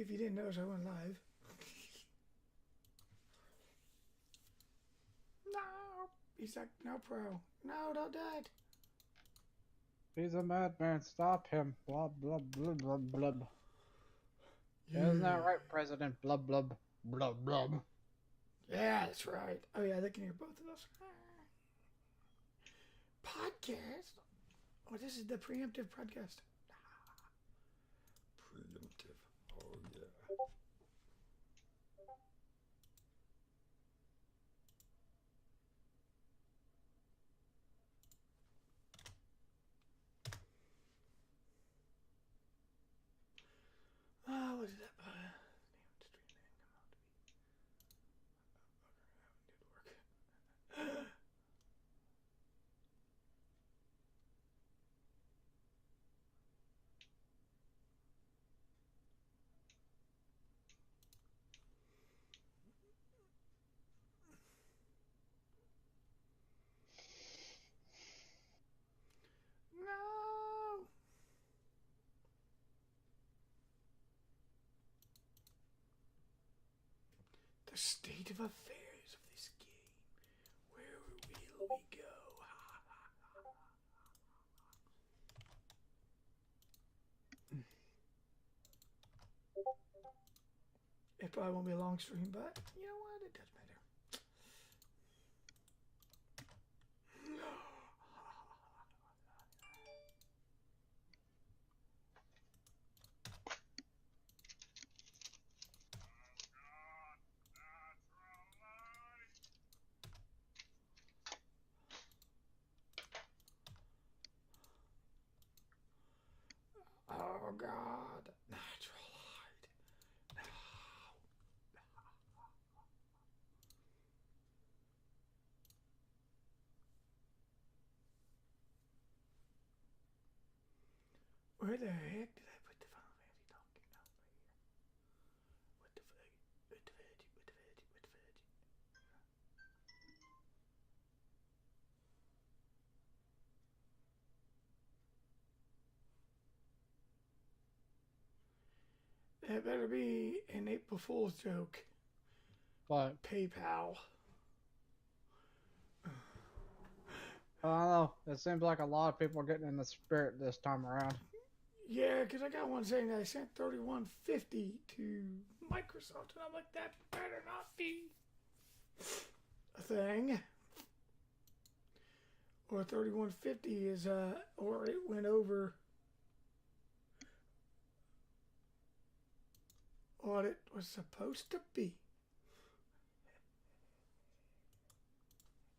If you didn't notice, I went live. No! He's like, no, Pro. No, don't do it. He's a madman. Stop him. Blub, blub, blub, blub, blub. Yeah. Isn't that right, President? Blub, blub, blub, blub. Yeah, that's right. Oh, yeah, they can hear both of us. Podcast? Oh, this is the preemptive podcast. Preemptive. Oh, yeah. Oh, what is that? Damn, stream name come out to be. No! The state of affairs of this game. Where will we go? It probably won't be a long stream, but you know what? It does matter. Oh God, natural light. No. Where the heck did I put the Final Fantasy donkey? No, right here. What the fudge? What the fudge? What the fudge? What the fudge? That better be an April Fool's joke. What? PayPal. I don't know. It seems like a lot of people are getting in the spirit this time around. Yeah, because I got one saying that I sent $31.50 to Microsoft, and I'm like, that better not be a thing. Or $31.50 is or it went over what it was supposed to be.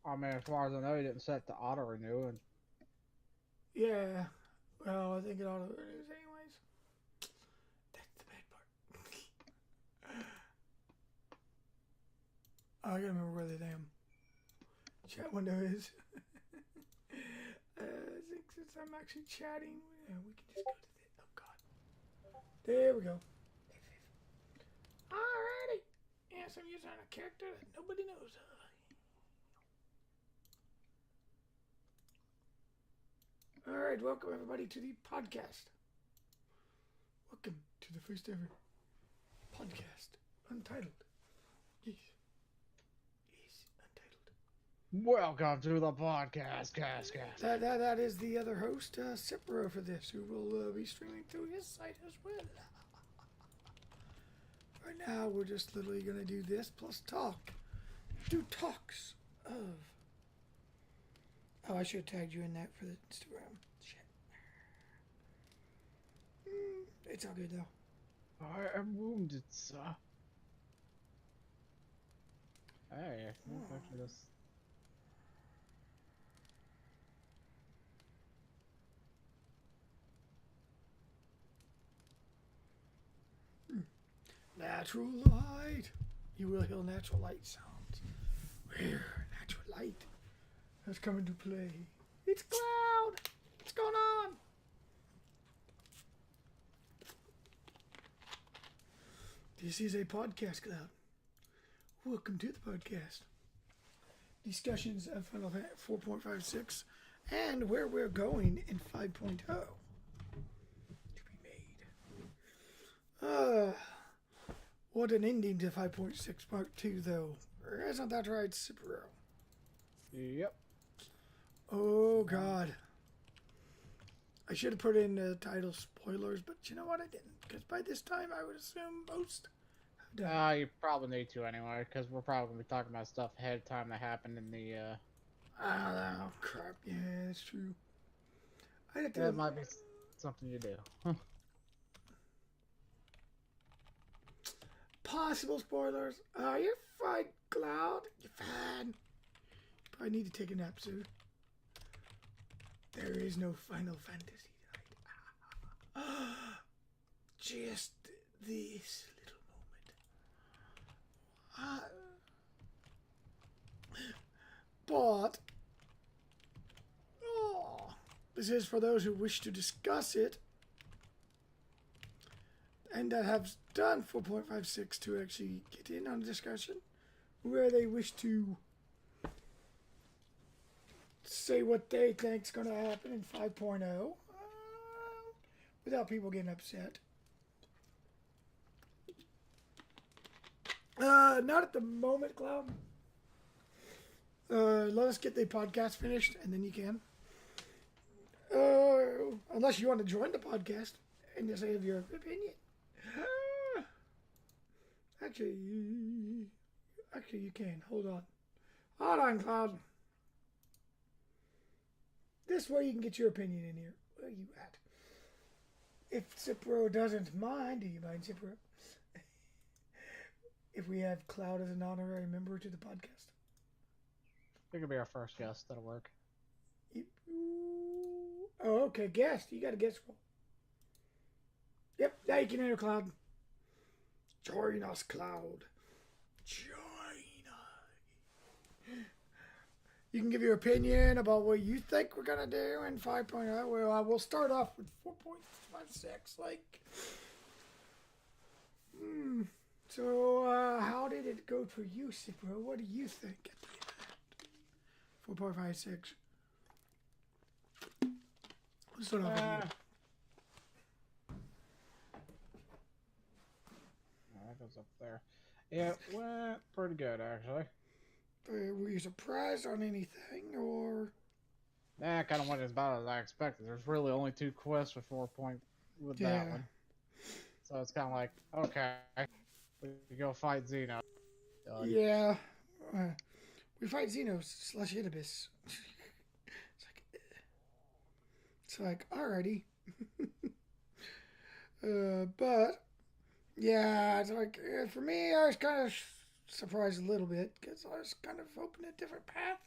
I mean, as far as I know, he didn't set the auto renew, and Yeah, well, I think it auto renews anyways. That's the bad part. Oh, I gotta remember where the damn chat window is. I think since I'm actually chatting, we can just go to the. Oh God, there we go. Alrighty. Yes, I'm using a character that nobody knows of. Alright, welcome everybody to the podcast. Welcome to the first ever podcast. Untitled. Yes. Yes, untitled. welcome to the podcast, cast. That is the other host, Cyphro, for this, who will be streaming through his site as well. Right now, we're just literally going to do this plus talk. Do talks of. Oh, I should have tagged you in that for the Instagram. Shit. It's all good, though. I am wounded, sir. Hey, let's actually just... Natural light. You will hear natural light sounds. Where natural light has come into play. It's Cloud. What's going on? This is a podcast, Cloud. Welcome to the podcast. Discussions of Final Fantasy 4.56 and where we're going in 5.0 to be made. What an ending to 5.6 Part 2, though. Isn't that right, Cyphro? Yep. Oh, God. I should have put in the title spoilers, but you know what? I didn't. Because by this time, I would assume most have done. You probably need to anyway, because we're probably going to be talking about stuff ahead of time that happened in the, Oh, crap. Yeah, that's true. I had to... That might be something you do. Possible spoilers. You're fine, Cloud. You're fine. Probably need to take a nap soon. There is no Final Fantasy tonight. Just this little moment. But this is for those who wish to discuss it and that have done 4.56 to actually get in on the discussion, where they wish to say what they think is going to happen in 5.0 without people getting upset. Not at the moment, Cloud. Let us get the podcast finished, and then you can. Unless you want to join the podcast and just have your opinion. Actually, you can. Hold on, Cloud. This way you can get your opinion in here. Where are you at? If Cyphro doesn't mind, do you mind, Cyphro? If we have Cloud as an honorary member to the podcast? You can be our first guest. That'll work. Oh, okay. Guest. You got a guest role. Yep. Now you can enter, Cloud. Join us, Cloud. Join us. You can give your opinion about what you think we're going to do in 5.0. Well, I will start off with 4.56. So, how did it go for you, Cyphro? What do you think at the end? 4.56. Let's start off with you. That goes up there. Yeah, it went pretty good, actually. Were you surprised on anything, or? Nah, kind of went as bad as I expected. There's really only 2 quests with 4 point with that one. So it's kind of like, okay, we go fight Xeno. Yeah. We fight Xeno / Idibus. It's like, alrighty. But, yeah, it's like, for me, I was kind of surprised a little bit, because I was kind of hoping a different path.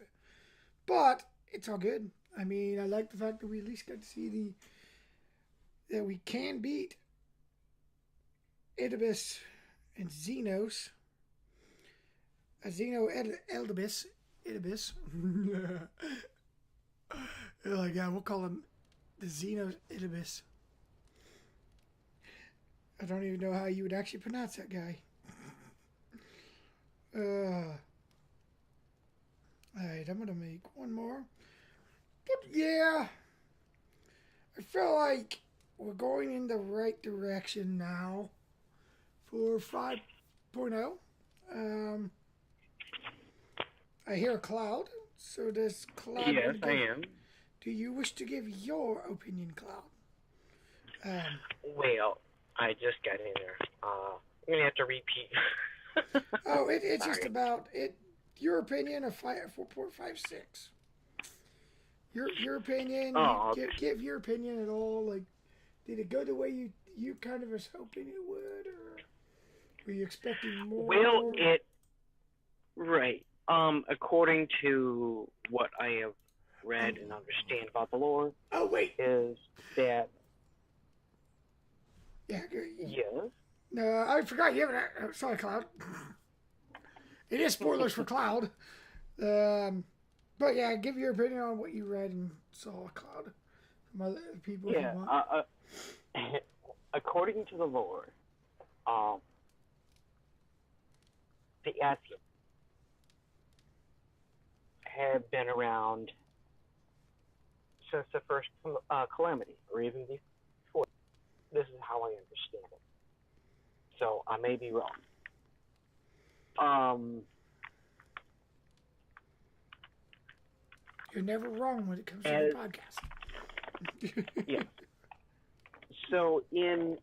But, it's all good. I mean, I like the fact that we at least got to see that we can beat Idibus and Xenos. Idibus. Like, yeah, we'll call him the Xenos Idibus. I don't even know how you would actually pronounce that guy. Alright, I'm gonna make one more. But yeah, I feel like we're going in the right direction now for 5.0. I hear Cloud. So does Cloud? Yes, I am. Do you wish to give your opinion, Cloud? Well, I just got in there. I'm gonna have to repeat. Oh, it's just about it. Your opinion of 4.56. Your opinion. Oh, Give your opinion at all. Like, did it go the way you kind of was hoping it would, or were you expecting more? Well, right. According to what I have read and understand about the lore, oh wait, is that yeah. yes. No, I forgot you haven't. Sorry, Cloud. It is spoilers for Cloud. But yeah, give your opinion on what you read and saw, Cloud. From other people. Yeah. If you want. According to the lore, the Ascians have been around since the first calamity, or even before. This is how I understand it. So I may be wrong. Um, You're never wrong when it comes to as, the podcast. yeah. So in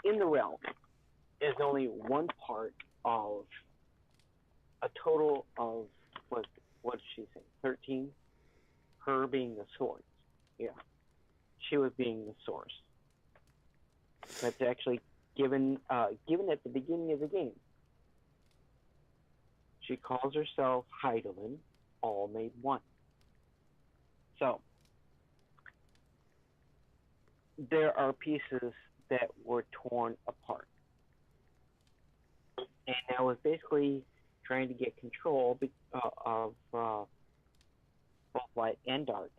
the realm is only one part of a total of what did she say? 13. Her being the source. Yeah, she was being the source. That's actually given at the beginning of the game. She calls herself Heidelin, all made one. So there are pieces that were torn apart. And I was basically trying to get control of both light and dark,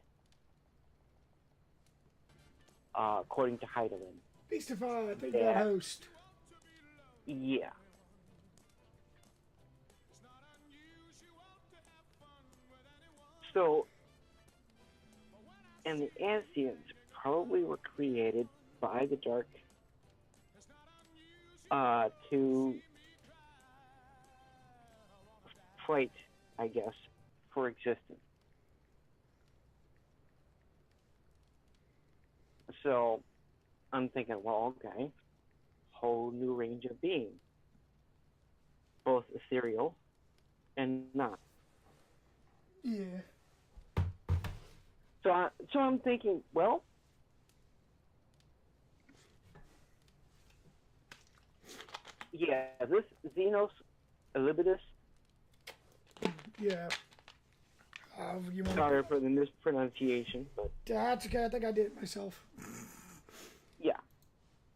according to Heidelin. Beastify, thank you, host. Yeah. So, and the Asians probably were created by the dark to fight, I guess, for existence. So I'm thinking, well, okay, whole new range of being, both ethereal and not. Yeah. So I'm thinking, well, yeah, this Xenos Elibidus. Yeah. Sorry for the mispronunciation, but that's okay. I think I did it myself. Yeah,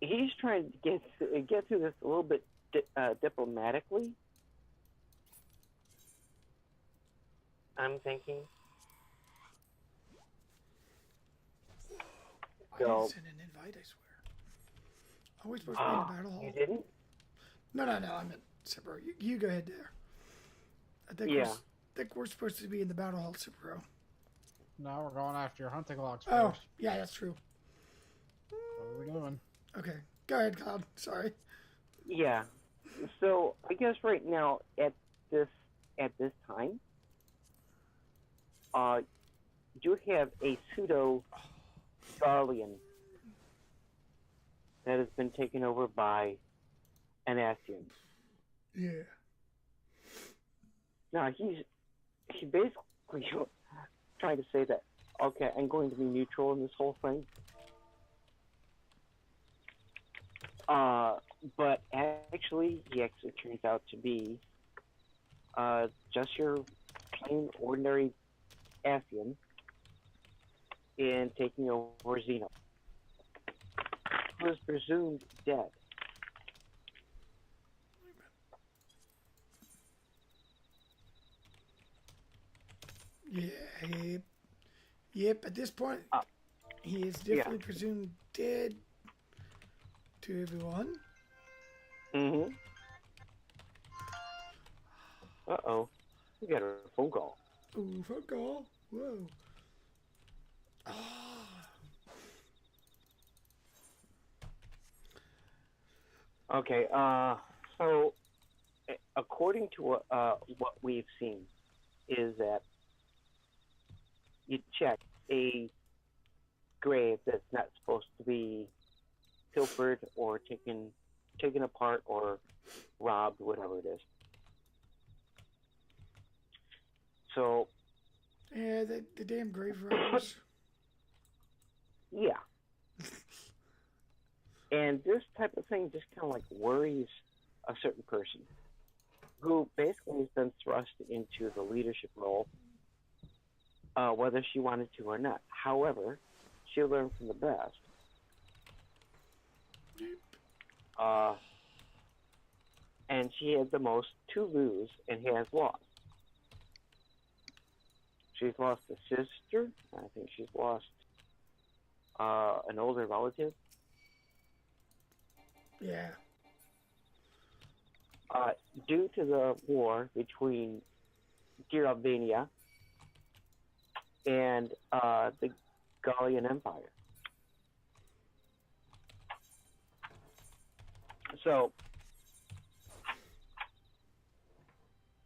he's trying to get through this a little bit diplomatically. I'm thinking. I didn't send an invite, I swear. Are we supposed to be in the battle hall? You didn't? No, I meant Cyphro. You go ahead there. I think we're supposed to be in the battle hall, Cyphro. No, we're going after your hunting logs Oh, first. yeah, that's true. What are we doing? Okay, go ahead, Cloud. Sorry. Yeah. So I guess right now at this time, you have a pseudo Garlean that has been taken over by an Asian. Yeah. Now he basically trying to say that, okay, I'm going to be neutral in this whole thing. But actually, he actually turns out to be just your plain ordinary Asian in taking over Xeno, who is presumed dead. Yeah, yep. At this point, he is definitely presumed dead to everyone. Mm-hmm. Uh-oh. We got a phone call. Ooh, phone call. Whoa. Okay, so according to what we've seen is that you check a grave that's not supposed to be pilfered or taken apart or robbed, whatever it is. So yeah, the damn grave robbers. Yeah. And this type of thing just kind of like worries a certain person who basically has been thrust into the leadership role, whether she wanted to or not. However, she learned from the best. And she had the most to lose and has lost. She's lost a sister. I think she's lost an older relative. Yeah. Due to the war between Giravania and the Gallian Empire. So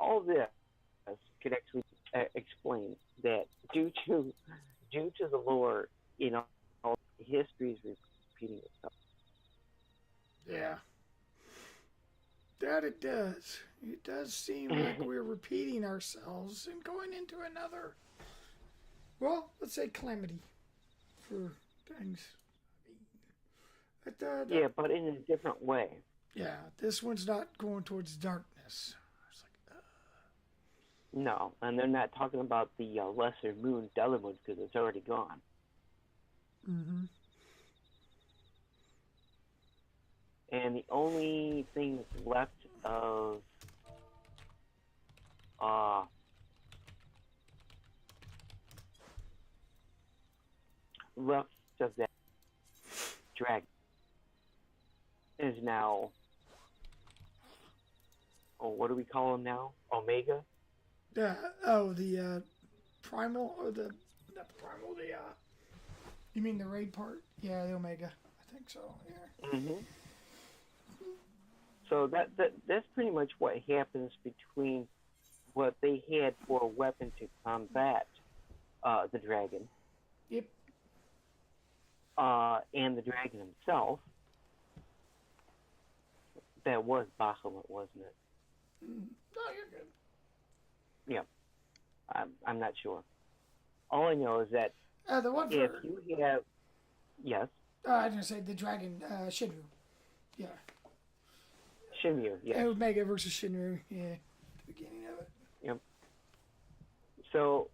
all this could actually explain that due to the lore, all history is repeating itself. Yeah. That it does. It does seem like we're repeating ourselves and going into another, well, let's say calamity for things. Yeah, but in a different way. Yeah, this one's not going towards darkness. It's like, No, and they're not talking about the lesser moon, Delamund, because it's already gone. mm-hmm. And the only thing that's left of that dragon is now, what do we call him now? Omega? The primal, or not the primal, you mean the raid part? Yeah, the Omega. I think so, yeah. Mm-hmm. So that's pretty much what happens between what they had for a weapon to combat the dragon. Yep. And the dragon himself. That was Bahamut, wasn't it? No, you're good. Yeah. I'm not sure. All I know is that The one if for... you have... Yes? I was going to say the dragon, Shinru. Yeah. Shinryu, yes. Omega versus Shinru, yeah. The beginning of it. Yep. So,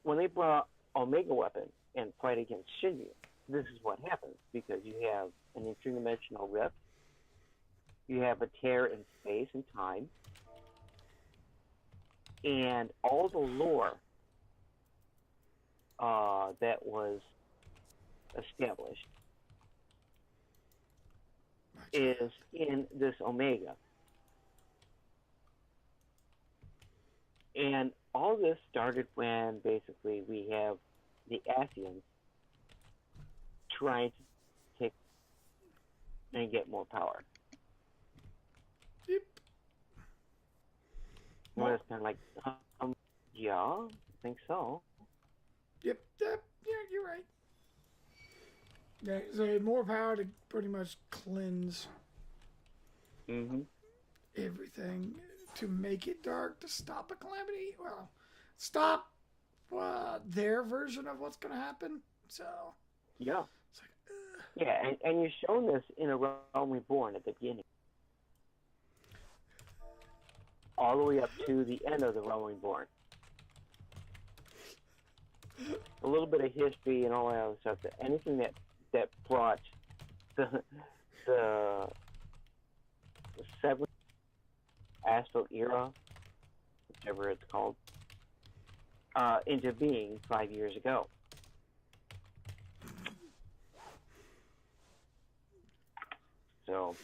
when they brought Omega weapon and fight against Shinryu, this is what happens, because you have an interdimensional rift, you have a tear in space and time, and all the lore that was established is in this Omega. And all this started when basically we have the Asians trying to take and get more power. Yep. Well, it's kind of like, yeah, I think so. Yep, yeah, you're right. Yeah, so more power to pretty much cleanse everything, to make it dark, to stop a calamity. Well, stop their version of what's going to happen. So, yeah. It's like, yeah, and you've shown this in A Realm Reborn at the beginning. All the way up to the end of The Realm Reborn. A little bit of history and all that other stuff. Anything that brought the seventh Astral Era, whichever it's called, into being 5 years ago. So,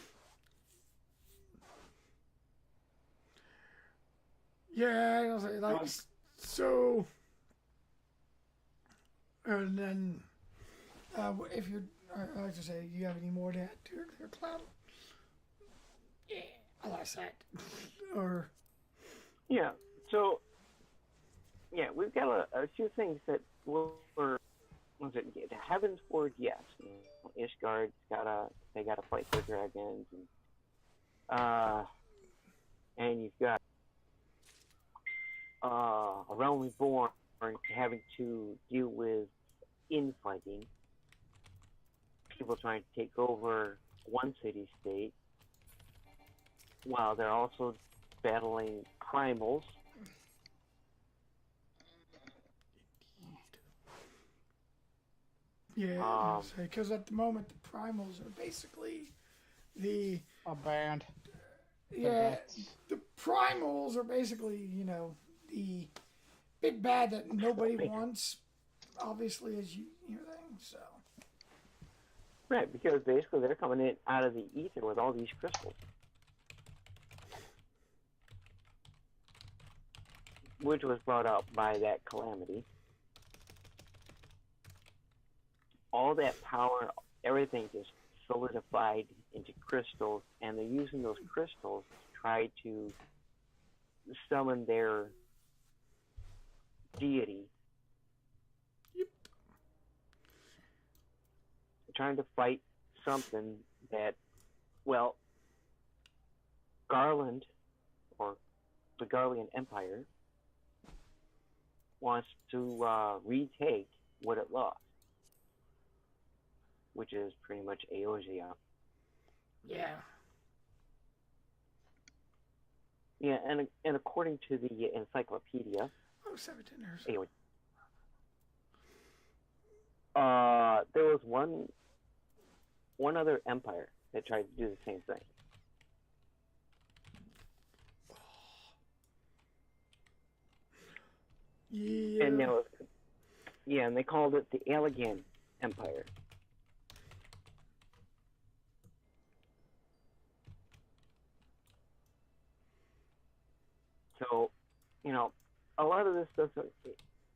yeah, I was like, so, and then, if you're, I like to say, you have any more to add to your cloud? Yeah, I lost that. Or, yeah, so, yeah, we've got a few things that were, was it, the Heaven's Word, yes. Ishgard's they gotta fight their dragons, and you've got A Realm Reborn having to deal with infighting, people trying to take over one city-state, while they're also battling primals. yeah, because at the moment the primals are basically the... A band. Yeah, the primals are basically, the big bad that nobody wants, obviously, as you think, so. Right, because basically they're coming in out of the ether with all these crystals. Which was brought up by that calamity. All that power, everything just solidified into crystals, and they're using those crystals to try to summon their deity. Yep. Trying to fight something that, well, Garland, or the Garlean Empire, wants to retake what it lost, which is pretty much Eosia. Yeah. Yeah, and according to the encyclopedia, Oh, 17 years. anyway, there was one other empire that tried to do the same thing. Yeah. And and they called it the Allegan Empire. So, a lot of this doesn't.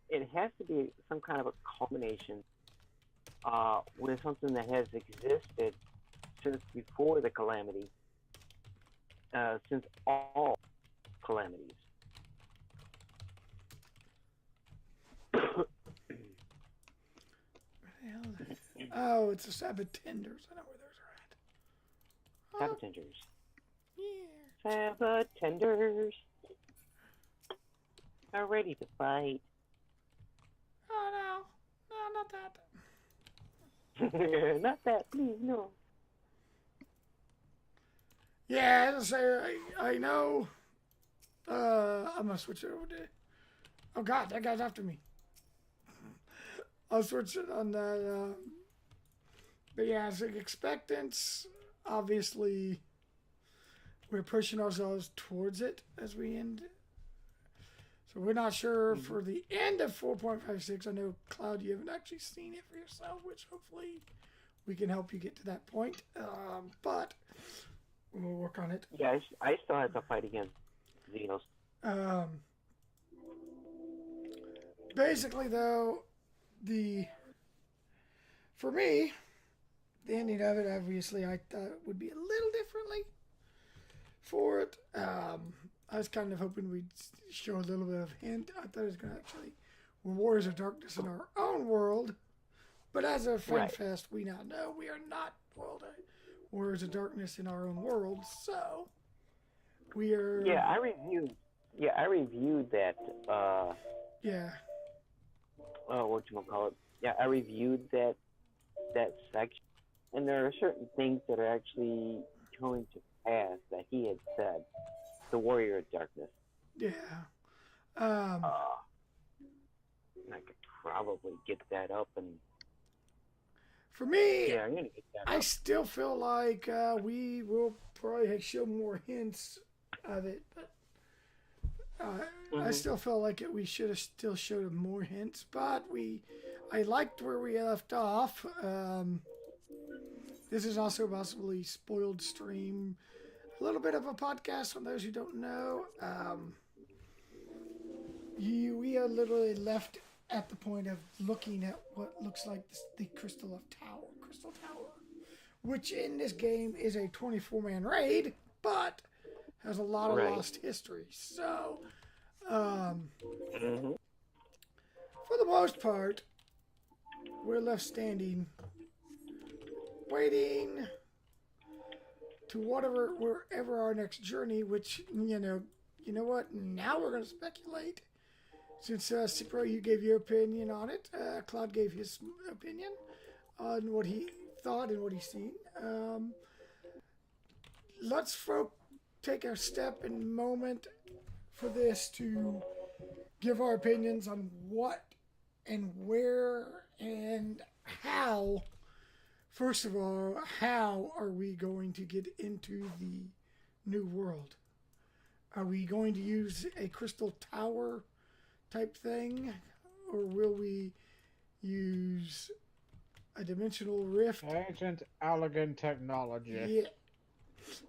It has to be some kind of a culmination with something that has existed since before the calamity, since all calamities. Oh, it's the Sabatenders. I know where those are at. Sabotenders. Yeah. Sabatenders are ready to fight. Oh, no. No, not that. Not that, please, no. Yeah, as I say, I know. I'm going to switch it over to... Oh, God, that guy's after me. I'll switch it on that. But yeah, it's like expectance. Obviously, we're pushing ourselves towards it as we end. So we're not sure for the end of 4.56. I know, Cloud, you haven't actually seen it for yourself, which hopefully we can help you get to that point. But we'll work on it. Yeah, I still have to fight against Xenos. Basically, though, for me, the ending of it, obviously, I thought it would be a little differently for it. I was kind of hoping we'd show a little bit of hint. I thought it was going to actually, we're Warriors of Darkness in our own world. But as a Friend Fest, we now know we are not Warriors of Darkness in our own world. So we are. Yeah, I reviewed that. Yeah. Whatchamacallit. Yeah, I reviewed that section, and there are certain things that are actually coming to pass that he had said. The Warrior of Darkness. Yeah. And I could probably get that up, and for me, yeah, I'm gonna get that. I still feel like we will probably show more hints of it, but I still feel like we should have still showed more hints. But I liked where we left off. This is also possibly spoiled stream. A little bit of a podcast for those who don't know. We are literally left at the point of looking at what looks like the Crystal Tower, which in this game is a 24-man raid, but has a lot of lost history. So, for the most part, we're left standing, waiting to wherever our next journey, which, you know what? Now we're going to speculate. Since, Cyphro, you gave your opinion on it, Cloud gave his opinion on what he thought and what he's seen. Let's take a step and moment for this to give our opinions on what and where and how. First of all, how are we going to get into the new world? Are we going to use a crystal tower type thing? Or will we use a dimensional rift? Ancient Allegan technology. Yeah.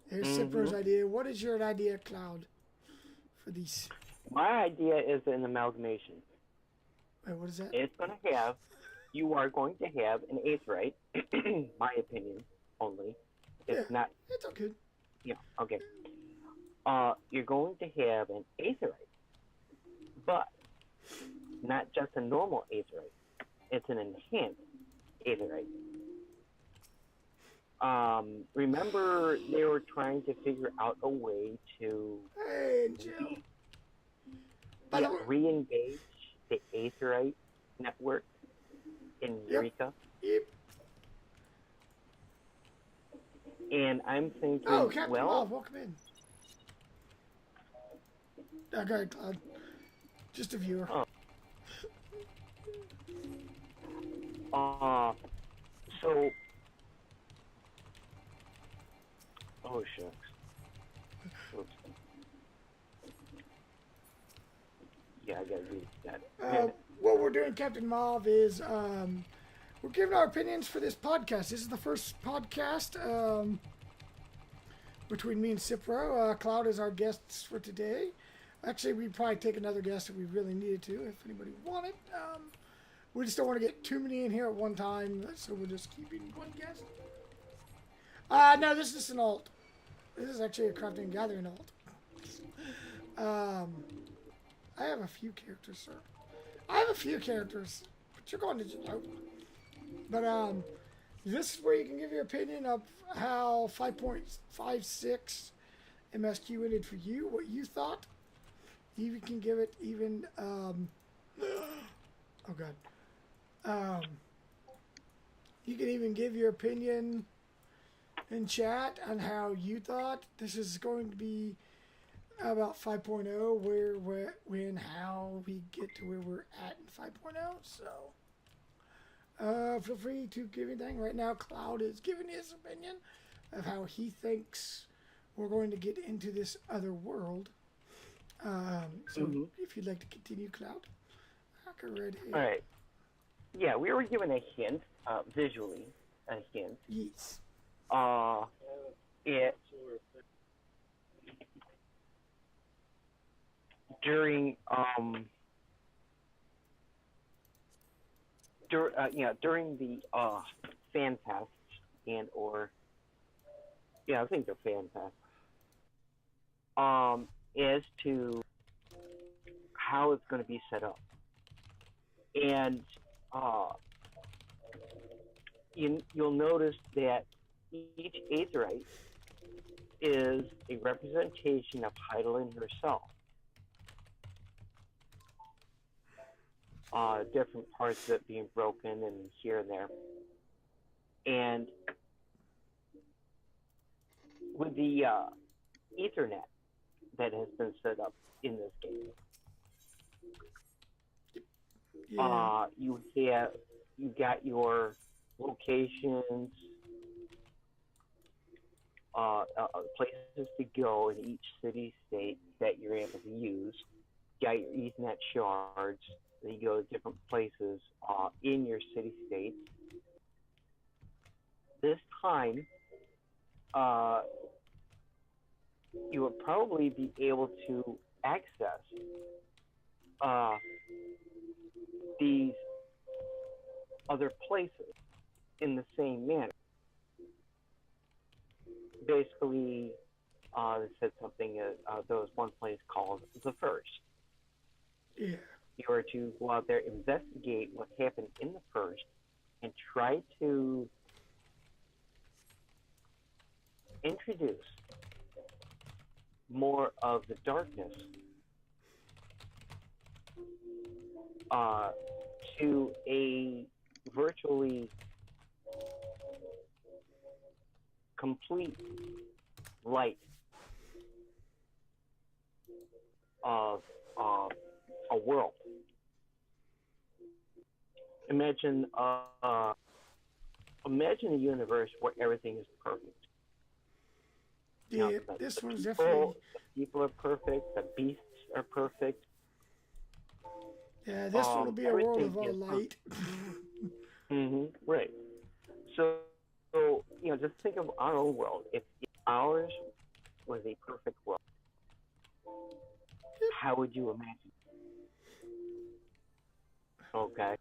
There's Cyphro's idea. What is your idea, Cloud, for these? My idea is an amalgamation. Wait, what is that? You are going to have an Aetheryte, my opinion only, Not, it's all good. yeah, okay. You're going to have an aetherite, but not just a normal aetherite. It's an enhanced aetherite. Remember they were trying to figure out a way to Hey, Jill. By the way, re-engage the aetherite network in Eureka? Yep. And I'm thinking, Oh, Captain well, Love, welcome in. Go ahead, Cloud. Just a viewer. So, oh shucks. Oops. Yeah, I gotta do that. What we're doing, Captain Mauve, is we're giving our opinions for this podcast. This is the first podcast between me and Cyphro. Cloud is our guest for today. Actually, we'd probably take another guest if we really needed to, if anybody wanted. We just don't want to get too many in here at one time, so we're just keeping one guest. No, this is an alt. This is actually a crafting and gathering alt. I have a few characters, sir. I have a few characters, but you're going to know. But this is where you can give your opinion of how 5.56 MSQ ended for you, what you thought. You can give it even. Oh God. You can even give your opinion in chat on how you thought this is going to be about 5.0, where, when, how we get to where we're at in 5.0. So, feel free to give anything. Right now, Cloud is giving his opinion of how he thinks we're going to get into this other world. So, if you'd like to continue, Cloud, I can read here. All right. Yeah, we were given a hint, visually, a hint. Yes. It during the fan fest I think they're fan fest. As to how it's going to be set up, and you'll notice that each aetherite is a representation of Heidelin herself. Different parts of it being broken and here and there. And with the Ethernet that has been set up in this game, you got your locations, places to go in each city-state that you're able to use. You got your Ethernet shards. Then you go to different places in your city-state. This time, you would probably be able to access these other places in the same manner. Basically, they said something, there was one place called The First. Yeah. You were to go out there, investigate what happened in the First, and try to introduce more of the darkness to a virtually complete light of a world. Imagine a universe where everything is perfect. Yeah, this one's definitely. The people are perfect. The beasts are perfect. Yeah, this one will be a world of all light. Right. So, just think of our own world. If ours was a perfect world, how would you imagine? Okay.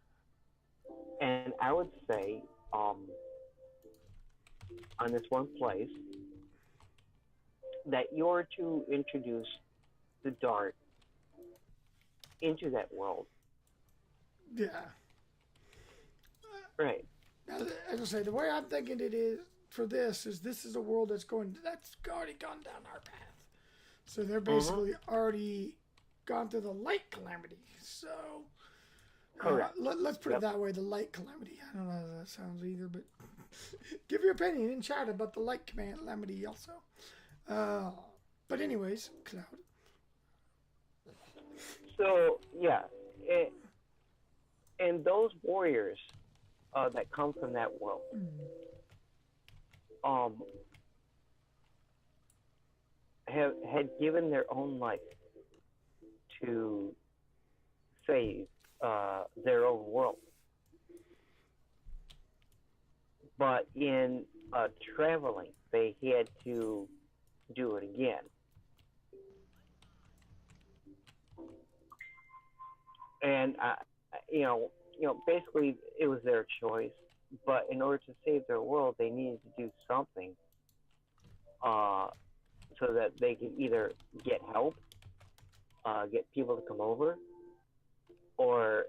And I would say, on this one place that you're to introduce the dart into that world. Yeah. Right. Now, as I say, the way I'm thinking it is for this is a world that's already gone down our path. So they're basically already gone through the light calamity. So Correct. Let's put it that way, the light calamity. I don't know how that sounds either, but give your opinion in chat about the light calamity also. But anyways, Cloud. So, yeah. And those warriors that come from that world, had given their own life to save their own world. But in traveling, they had to do it again. And basically, it was their choice. But in order to save their world, they needed to do something so that they could either get help, get people to come over, or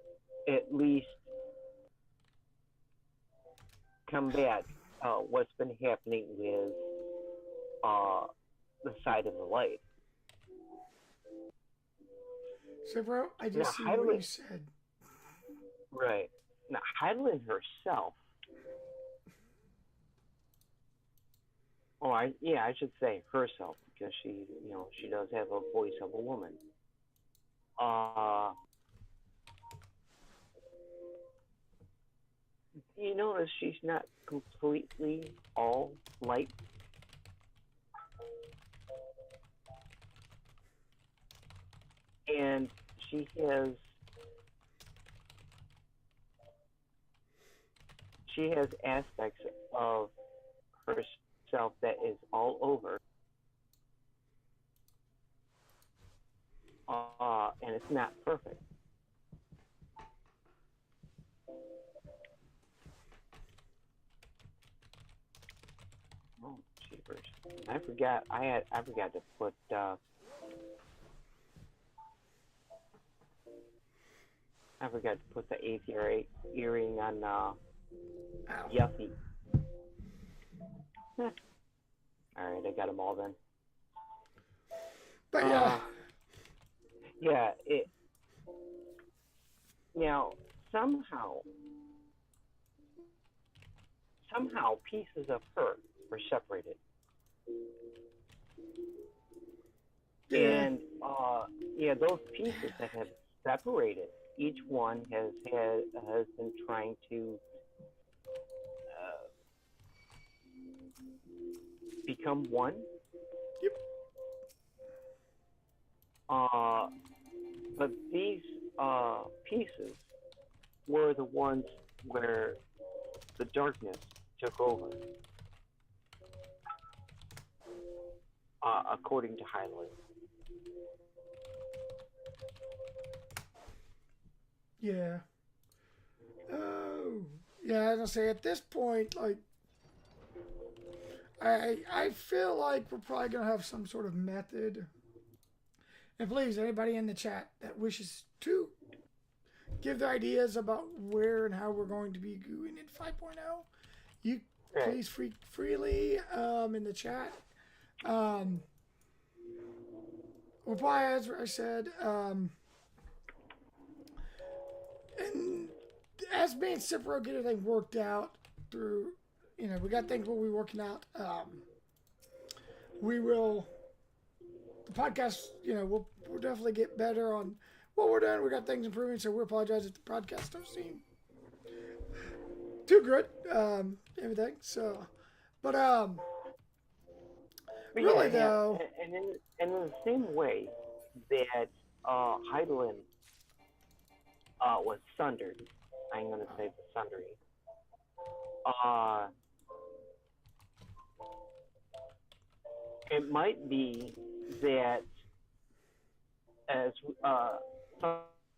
at least combat what's been happening with the side of the light. So, bro, I just see what you said. Right. Now, Heidelin herself. Oh, I should say herself, because she does have a voice of a woman. You notice she's not completely all light. And she has aspects of herself that is all over, and it's not perfect. Oh, jeepers! I forgot. I forgot to put. I forgot to put the eighth earring on Yuffie. All right, I got them all then. But yeah, now somehow pieces of her were separated, and those pieces that have separated, each one has been trying to become one. Yep. But these pieces were the ones where the darkness took over, according to Highland. Yeah. Oh. Yeah, as I say, at this point, like, I feel like we're probably going to have some sort of method. And please, anybody in the chat that wishes to give their ideas about where and how we're going to be doing in 5.0, you please freely in the chat. We'll probably, as I said, and as me and Cyphro get everything worked out through, we got things we'll be working out. We will, the podcast, we'll definitely get better on what we're doing. We got things improving, so we apologize if the podcast don't seem too good, everything. So, but really though, and in the same way that Heidelin was sundered, I'm going to say the sundering. It might be that as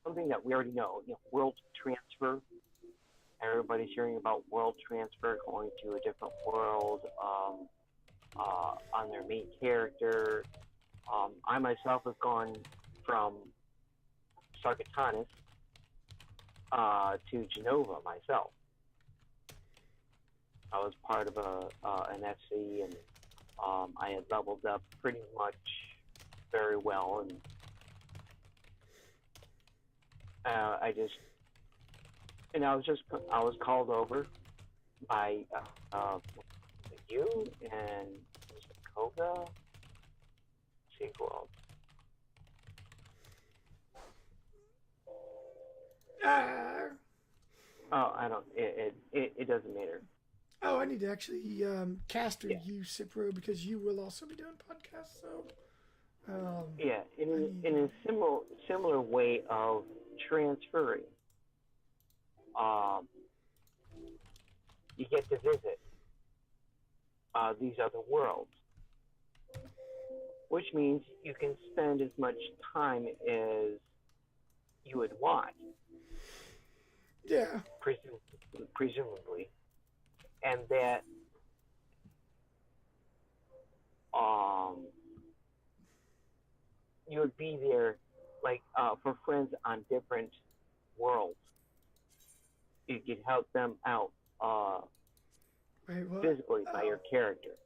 something that we already know, world transfer everybody's hearing about world transfer, going to a different world on their main character. I myself have gone from Sarkatanis to Genova myself. I was part of an FC, and I had leveled up pretty much very well, and I was called over by you and Koga. See who else. Oh, I don't. It doesn't matter. Oh, I need to actually caster you, Cyphro, because you will also be doing podcasts. So. Yeah, in a similar way of transferring, you get to visit these other worlds, which means you can spend as much time as you would want. Yeah. Presumably, and that you would be there, like for friends on different worlds. You could help them out physically by your character,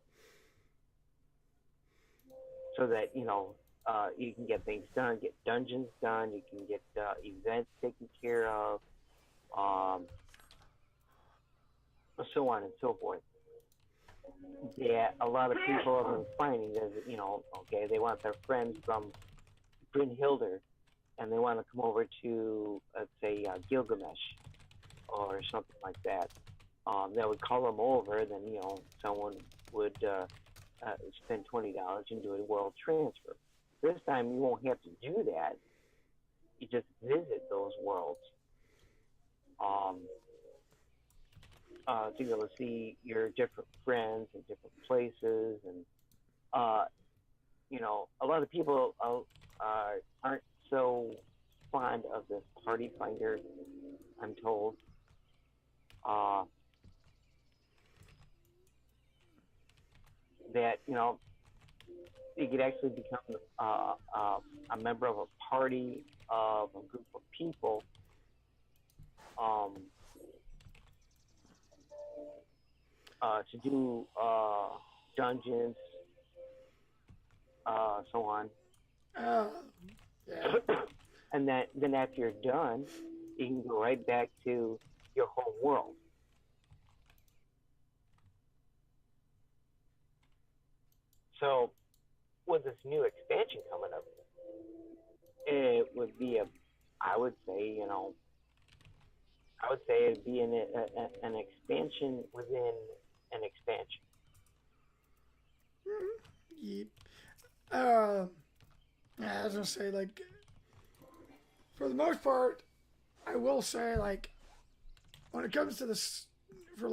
so that you can get things done, get dungeons done, you can get events taken care of, so on and so forth. Yeah, a lot of people have been finding that, okay, they want their friends from Brynhildr, and they want to come over to, let's say, Gilgamesh, or something like that. They would call them over, then, someone would spend $20 and do a world transfer. This time, you won't have to do that. You just visit those worlds. To be able to see your different friends in different places, and a lot of people aren't so fond of this party finder, I'm told. That you could actually become a member of a party of a group of people. To do dungeons, so on. Yeah. And then after you're done, you can go right back to your home world. So, with this new expansion coming up, it would be I would say it'd be an expansion within an expansion. Yep. I was gonna say, like, for the most part, I will say, like, when it comes to this, we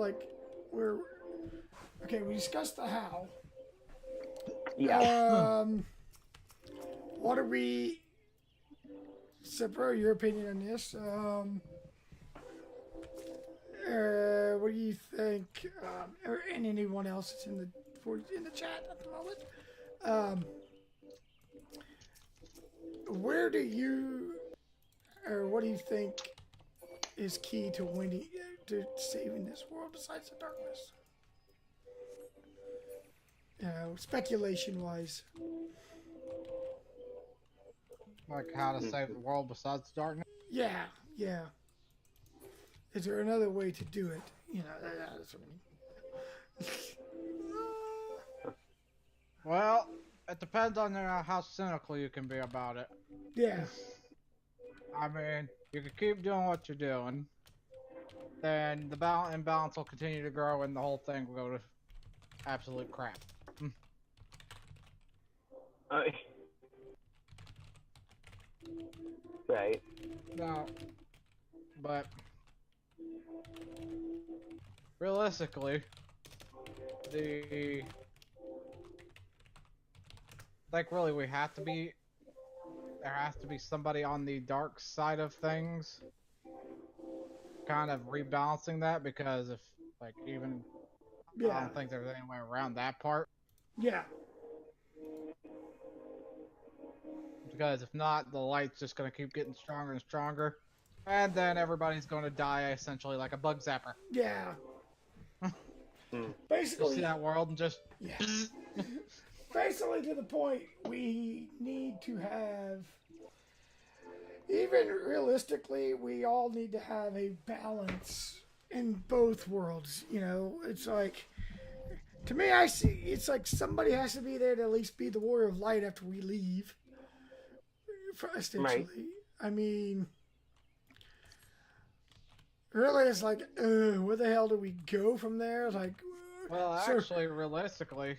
discussed the how. Yeah. What are we? Cyphro, your opinion on this? What do you think? And anyone else that's in the chat at the moment? Where do you, or what do you think is key to winning, to saving this world besides the darkness? Speculation-wise. Like how to save the world besides the darkness? Yeah. Is there another way to do it? That's what I mean. Well, it depends on how cynical you can be about it. Yeah. I mean, you can keep doing what you're doing, then the imbalance will continue to grow and the whole thing will go to absolute crap. Right. No, but realistically, really there has to be somebody on the dark side of things kind of rebalancing that because if like even I Yeah. don't think there's any way around that part. Yeah. Because if not, the light's just gonna keep getting stronger and stronger, and then everybody's gonna die essentially like a bug zapper. Yeah. You Basically, see that world and just yeah. Basically, to the point, we need to have, even realistically, we all need to have a balance in both worlds. You know, it's like, to me, I see it's like somebody has to be there to at least be the warrior of light after we leave. Essentially, Right. I mean, really, it's like, where the hell do we go from there? Like, well, so actually, realistically,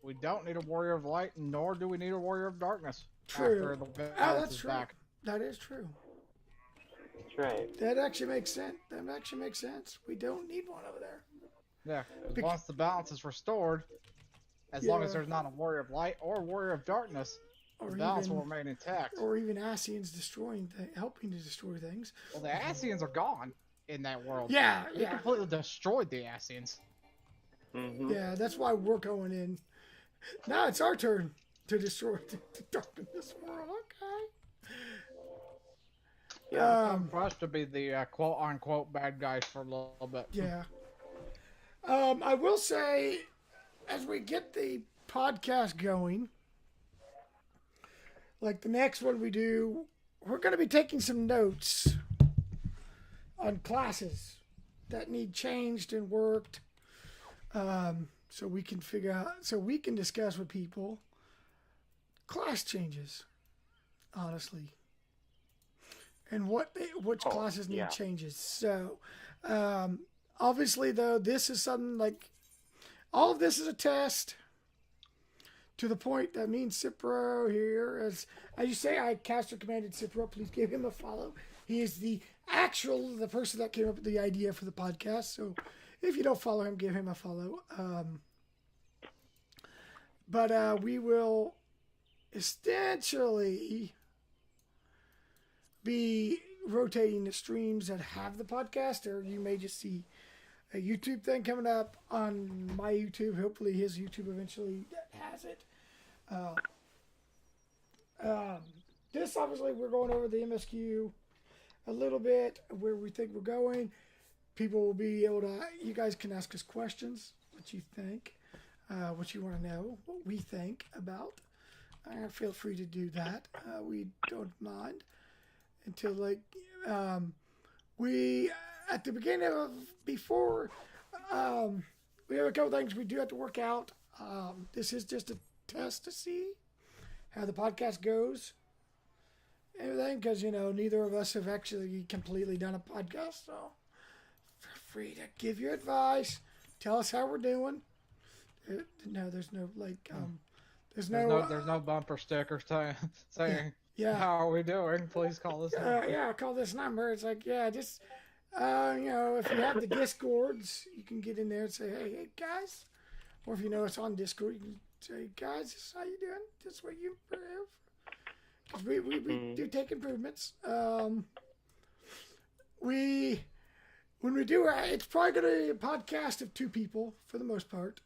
we don't need a warrior of light, nor do we need a warrior of darkness. true. After the Oh, balance that's is true. back. That is true. That's right. That actually makes sense. That actually makes sense. We don't need one over there. Yeah, because once the balance is restored, as long as there's not a warrior of light or a warrior of darkness, Or the balance even, will remain intact. or even Asians helping to destroy things. Well, the Asians are gone in that world. Yeah, We yeah, completely destroyed the Asians. Mm-hmm. yeah. That's why we're going in. Now it's our turn to destroy the darkness world. Okay. Yeah. For us to be the quote-unquote bad guys for a little bit. Yeah. I will say, as we get the podcast going, like the next one we do, we're going to be taking some notes on classes that need changed and worked, so we can figure out, so we can discuss with people class changes, honestly, and which classes need yeah. changes. So, obviously, though, this is something like all of this is a test. To the point that me and Cyphro here, as you say, I caster commanded Cyphro. Please give him a follow. He is the person that came up with the idea for the podcast. So if you don't follow him, give him a follow. But we will essentially be rotating the streams that have the podcast, or you may just see a YouTube thing coming up on my YouTube. Hopefully his YouTube eventually has it. This, obviously, we're going over the MSQ a little bit, where we think we're going. People will be able to, you guys can ask us questions, what you think, what you want to know, what we think about. Feel free to do that. We don't mind. Until, like, we, at the beginning of, before, we have a couple things we do have to work out. This is just a test to see how the podcast goes. Everything, because, neither of us have actually completely done a podcast, so feel free to give your advice. Tell us how we're doing. No, there's no, like, there's no bumper sticker saying, yeah. how are we doing? Please call this number. Yeah, call this number. It's like, yeah, just, if you have the Discords, you can get in there and say, hey, guys. Or if you know it's on Discord, you can say, guys, this is how you doing? This is what you improve. Because we do take improvements. When we do, it's probably going to be a podcast of 2 people for the most part.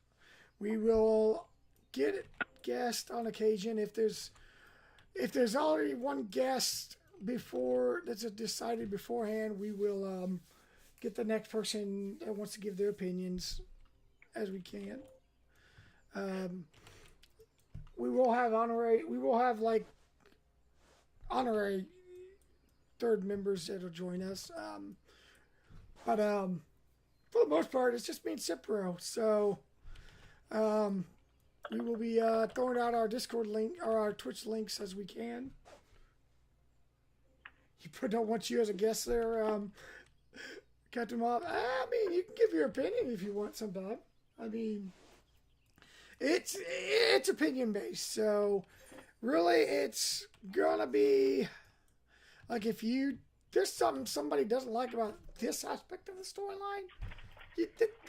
We will get a guest on occasion. If there's already one guest before that's decided beforehand, we will get the next person that wants to give their opinions as we can. We will have honorary third members that'll join us. But for the most part, it's just me and Cyphro. So we will be throwing out our Discord link or our Twitch links as we can. You don't want you as a guest there, Captain Mob. I mean, you can give your opinion if you want sometime. I mean, it's opinion based, so really it's gonna be like, if there's something somebody doesn't like about this aspect of the storyline,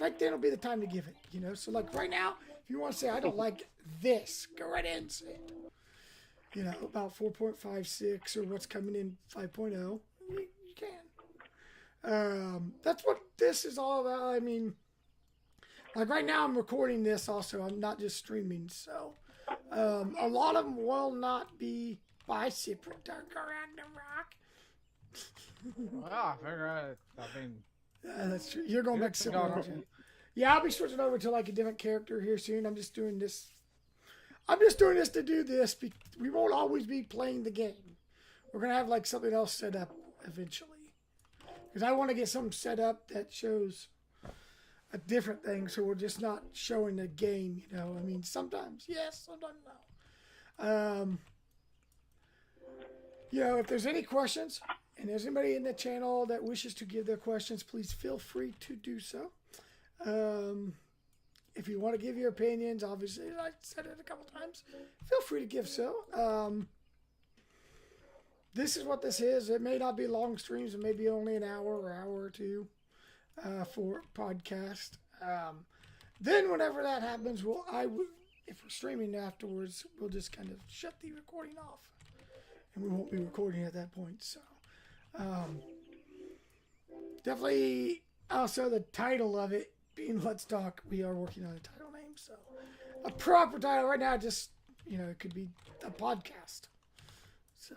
right then will be the time to give it. So like right now, if you want to say I don't like this, go right in and say it. About 4.56 or what's coming in 5.0, you can. That's what this is all about. I mean, like right now I'm recording this also. I'm not just streaming. So a lot of them will not be by Cyphro Dark Ragnarok. Well, I figure I mean... That's true. You're going back to Cyphro, aren't you? Yeah, I'll be switching over to like a different character here soon. I'm just doing this to do this. We won't always be playing the game. We're going to have like something else set up eventually. Because I want to get something set up that shows a different thing, so we're just not showing the game, you know. I mean, sometimes yes, sometimes no. You know, if there's any questions, and there's anybody in the channel that wishes to give their questions, please feel free to do so. If you want to give your opinions, obviously, I said it a couple times, feel free to give so. This is what this is. It may not be long streams. It may be only an hour or two for podcast. Then whenever that happens, if we're streaming afterwards, we'll just kind of shut the recording off. And we won't be recording at that point. So definitely also the title of it being Let's Talk. We are working on a title name. So a proper title right now, just, you know, it could be a podcast. So...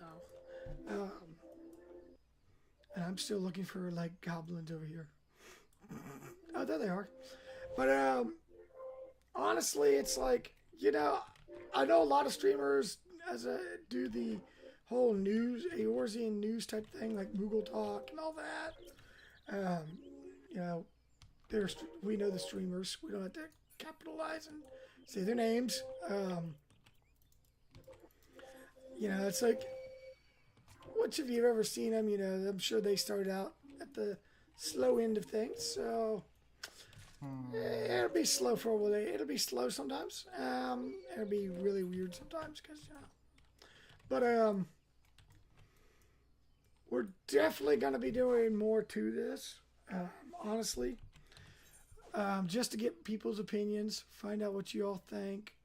and I'm still looking for like goblins over here. Oh, there they are. But honestly, it's like, you know, I know a lot of streamers do the whole news, Eorzean news type thing, like Moogle Talk and all that. You know, we know the streamers. We don't have to capitalize and say their names. You know, it's like, which if you've ever seen them, you know, I'm sure they started out at the slow end of things. So it'll be slow for a while. It'll be slow sometimes. It'll be really weird sometimes because, you know. But we're definitely going to be doing more to this, honestly. Just to get people's opinions, find out what you all think.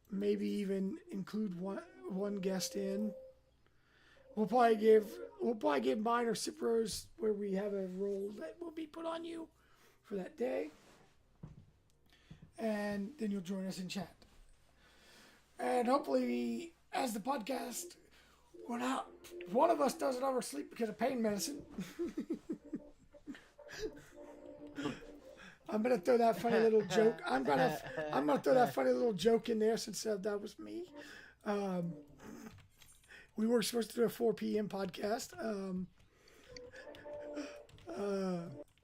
Maybe even include one guest in. We'll probably give mine or Cyphro's where we have a role that will be put on you for that day, and then you'll join us in chat. And hopefully, as the podcast went out, one of us doesn't oversleep because of pain medicine. I'm gonna throw that funny little joke. I'm gonna throw that funny little joke in there since that was me. We were supposed to do a 4 p.m. podcast.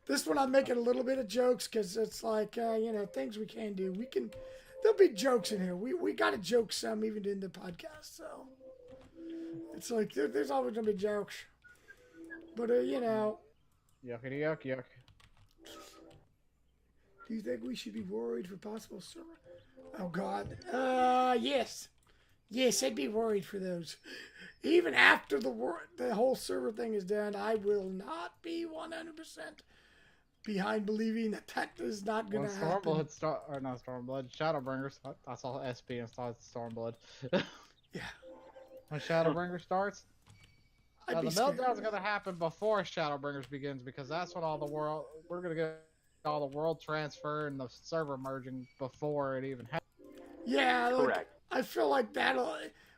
This one I'm making a little bit of jokes because it's like, you know, things we can do. There'll be jokes in here. We got to joke some even in the podcast. So it's like, there's always going to be jokes. But, you know. Yuckity yuck yuck. Do you think we should be worried for possible server? Oh, God. Yes. Yes, I'd be worried for those. Even after the whole server thing is done, I will not be 100% behind believing that is not going to happen. Not Stormblood, Shadowbringers. I saw SP and saw Stormblood. Yeah. When Shadowbringer starts, The meltdown's going to happen before Shadowbringers begins because that's when we're going to get all the world transfer and the server merging before it even happens. Yeah, correct. I feel like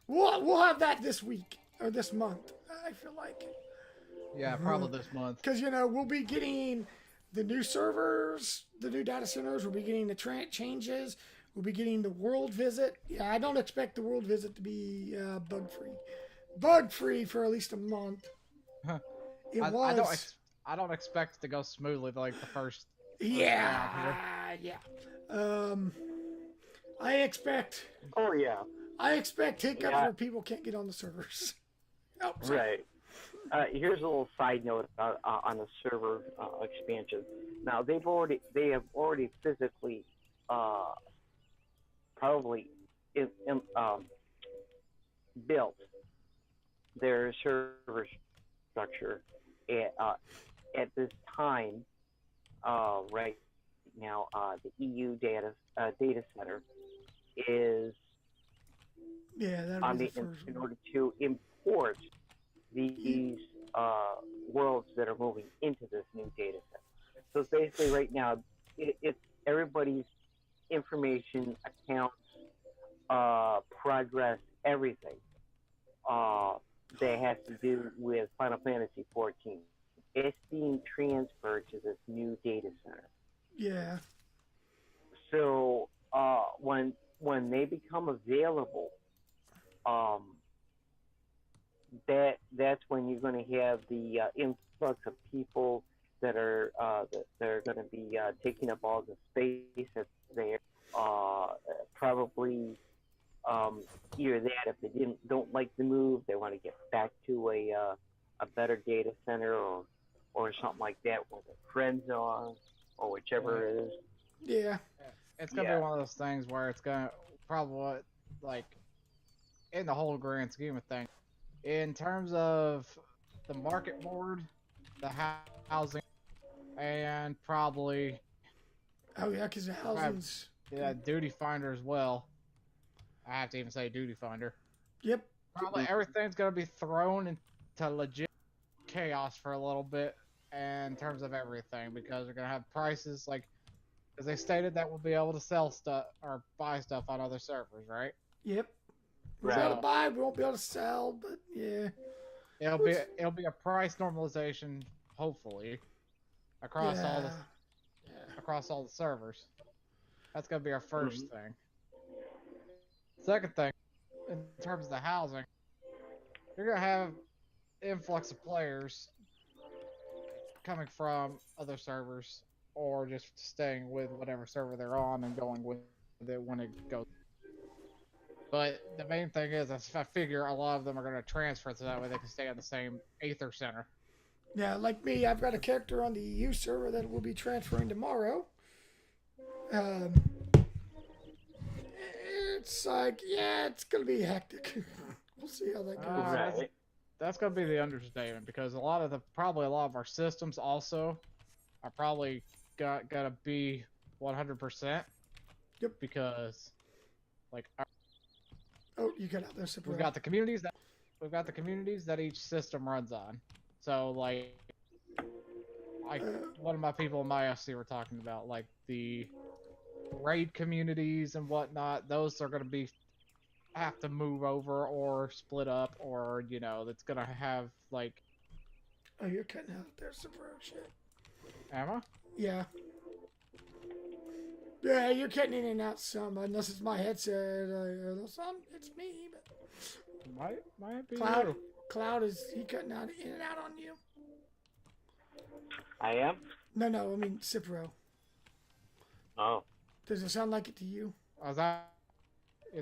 we'll have that this week or this month. I feel like. Yeah, probably this month. Because, you know, we'll be getting the new servers, the new data centers. We'll be getting the changes. We'll be getting the world visit. Yeah, I don't expect the world visit to be bug-free. Bug-free for at least a month. I don't expect it to go smoothly like the first. Yeah. I expect. Oh yeah. I expect hiccups where people can't get on the servers. Oh, right. Here's a little side note on the server expansion. Now they have already physically probably built their server structure at this time. Right now, the EU data center is that'll on be the the first in one. order to import these worlds that are moving into this new data set. So it's basically right now, it's everybody's information, accounts, progress, everything that has to do with Final Fantasy 14. It's being transferred to this new data center. Yeah. So when they become available, that's when you're going to have the influx of people that are going to be taking up all the space that's there. Probably either that, if they don't like the move, they want to get back to a better data center or something like that where their friends are or whichever it is. Yeah. It's gonna be one of those things where it's gonna probably like in the whole grand scheme of things, in terms of the market board, the housing, and probably Oh yeah, because the housing's. duty finder as well. I have to even say duty finder. Yep. Probably everything's gonna be thrown into legit chaos for a little bit in terms of everything because we're gonna have prices like, because they stated that we'll be able to sell stuff or buy stuff on other servers, right? Yep. We'll be able to buy, we won't be able to sell, but yeah. It'll be a price normalization, hopefully, across all the servers. That's gonna be our first thing. Second thing, in terms of the housing, you're gonna have influx of players coming from other servers or just staying with whatever server they're on and going with it when it goes. But the main thing is, I figure a lot of them are going to transfer so that way they can stay on the same Aether Center. Yeah, like me, I've got a character on the EU server that will be transferring tomorrow. It's like, yeah, it's going to be hectic. We'll see how that goes. That's going to be the understatement because probably a lot of our systems also are probably got to be 100%. Yep. Because, like, you got out there. We've got the communities that each system runs on. So, like one of my people in my FC were talking about, like the raid communities and whatnot. Those are going to have to move over or split up, or that's going to have like. Oh, you're cutting out there, Cyphro shit. Am I? Yeah. Yeah, you're cutting in and out some, unless it's my headset. Some, it's me, but might be Cloud is he cutting out in and out on you? I am. No, I mean Cyphro. Oh. Does it sound like it to you? He was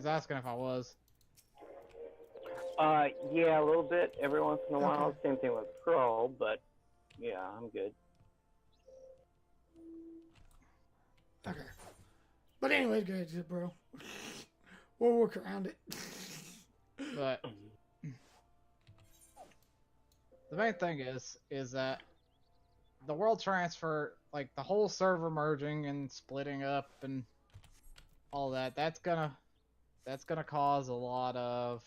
asking if I was. Yeah, a little bit every once in a while. Same thing with Pro, but yeah, I'm good. Okay. But anyway, go ahead, bro. We'll work around it. But the main thing is that the world transfer, like the whole server merging and splitting up and all that, that's gonna cause a lot of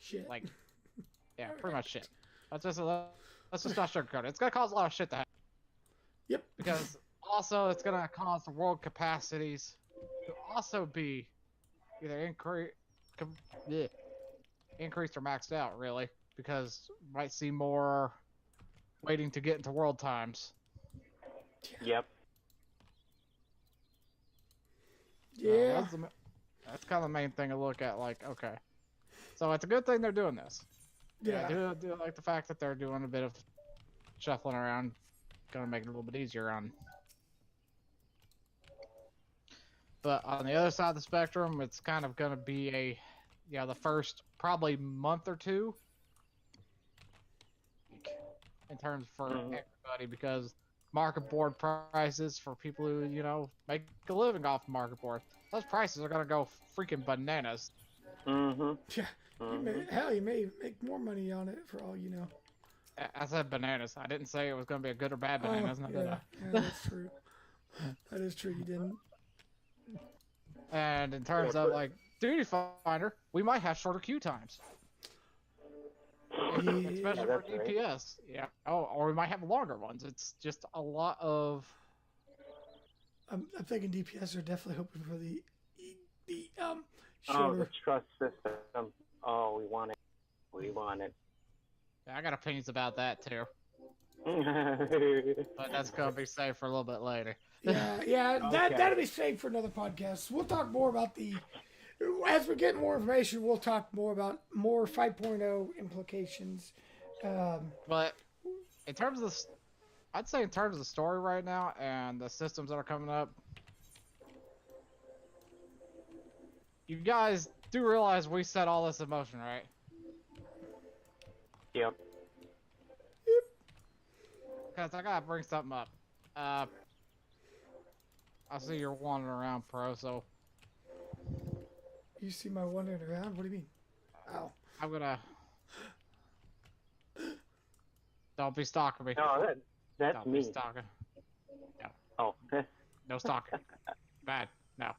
shit. Like, yeah, pretty much shit. Let's just not sugarcoat it. It's gonna cause a lot of shit to happen. Yep. Because also it's gonna cause the world capacities to also be either increased or maxed out, really, because you might see more waiting to get into world times. Yep. Yeah. That's kind of the main thing to look at. Like, okay, so it's a good thing they're doing this. Yeah. I do like the fact that they're doing a bit of shuffling around. Gonna make it a little bit easier on. But on the other side of the spectrum, it's kind of gonna be the first probably month or two in terms for everybody, because market board prices for people who make a living off market board, those prices are gonna go freaking bananas. Yeah. You may make more money on it for all you know. I said bananas. I didn't say it was going to be a good or bad bananas. Yeah, that's true. That is true. You didn't. And in terms of like duty finder, we might have shorter queue times. especially Yeah. for that's right. DPS. Yeah. Oh, or we might have longer ones. It's just a lot of. I'm thinking DPS are definitely hoping for the Oh, shorter. the trust system. Oh, we want it. We want it. Yeah, I got opinions about that too, Okay. but that's gonna be saved for a little bit later. Yeah, that'll be saved for another podcast. We'll talk more about as we get more information. We'll talk more about more 5.0 implications. But in terms of I'd say in terms of the story right now and the systems that are coming up, you guys do realize we set all this in motion, right? Yep. Because I gotta bring something up. I see you're wandering around, Pro, so You see my wandering around? What do you mean? Oh, I'm gonna... Don't be stalking me. No, that's Don't me. be stalking. Oh. No stalking. Bad. No.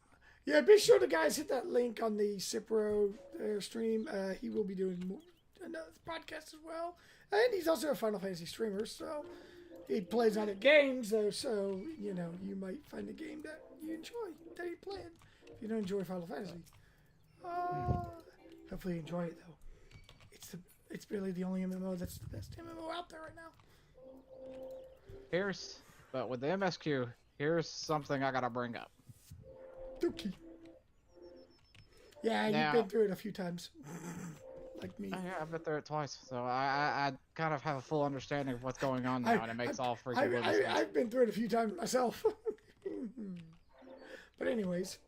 yeah. Be sure to guys hit that link on the Cyphro stream. He will be doing another podcast as well, and he's also a Final Fantasy streamer. So he plays on it games, though. So you know you might find a game that you enjoy that you play it. If you don't enjoy Final Fantasy, hopefully you enjoy it though. It's really the only MMO that's the best MMO out there right now. But with the MSQ, here's something I gotta bring up. Dookie. Yeah, Now- you've been through it a few times. Like me. Oh, yeah, I've been through it twice, so I kind of have a full understanding of what's going on now, and it makes all freaking good sense. I've been through it a few times myself. But anyways.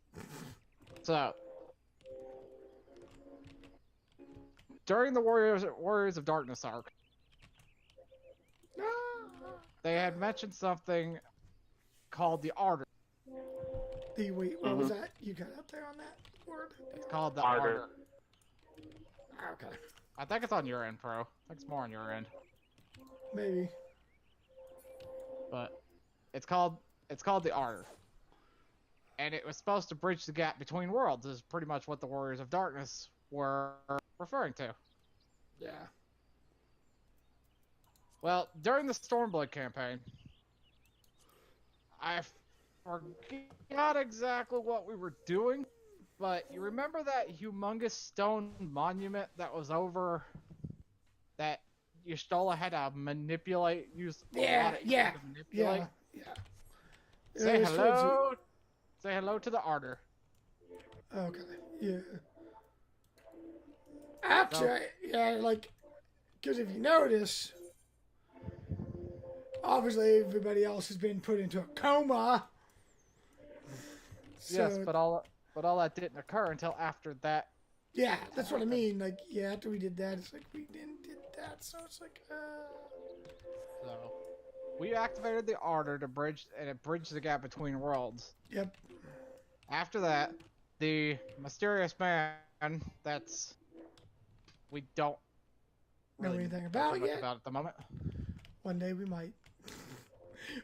So, during the Warriors of Darkness arc, they had mentioned something called the Ardor. Wait, what was that? You got out there on that word? It's called the Ardor. Ardor. Okay. I think it's on your end, Pro. I think it's more on your end. Maybe. But it's called the Ardor. And it was supposed to bridge the gap between worlds, is pretty much what the Warriors of Darkness were referring to. Yeah. Well, during the Stormblood campaign, I forgot exactly what we were doing, but you remember that humongous stone monument that was over that Y'shtola had to manipulate, use a lot of Yeah. to manipulate? Yeah. Say It's hello. Say hello to the Ardor. Okay. Yeah. Actually, yeah, like, because if you notice, obviously everybody else has been put into a coma. Yes, So, but all that didn't occur until after that. yeah, that's what I mean. Like, yeah, after we did that, it's like we didn't did that, so it's like, So we activated the Ardor to bridge, and it bridged the gap between worlds. Yep. After that, the mysterious man we don't Know really anything know about too much yet? about at the moment. One day we might.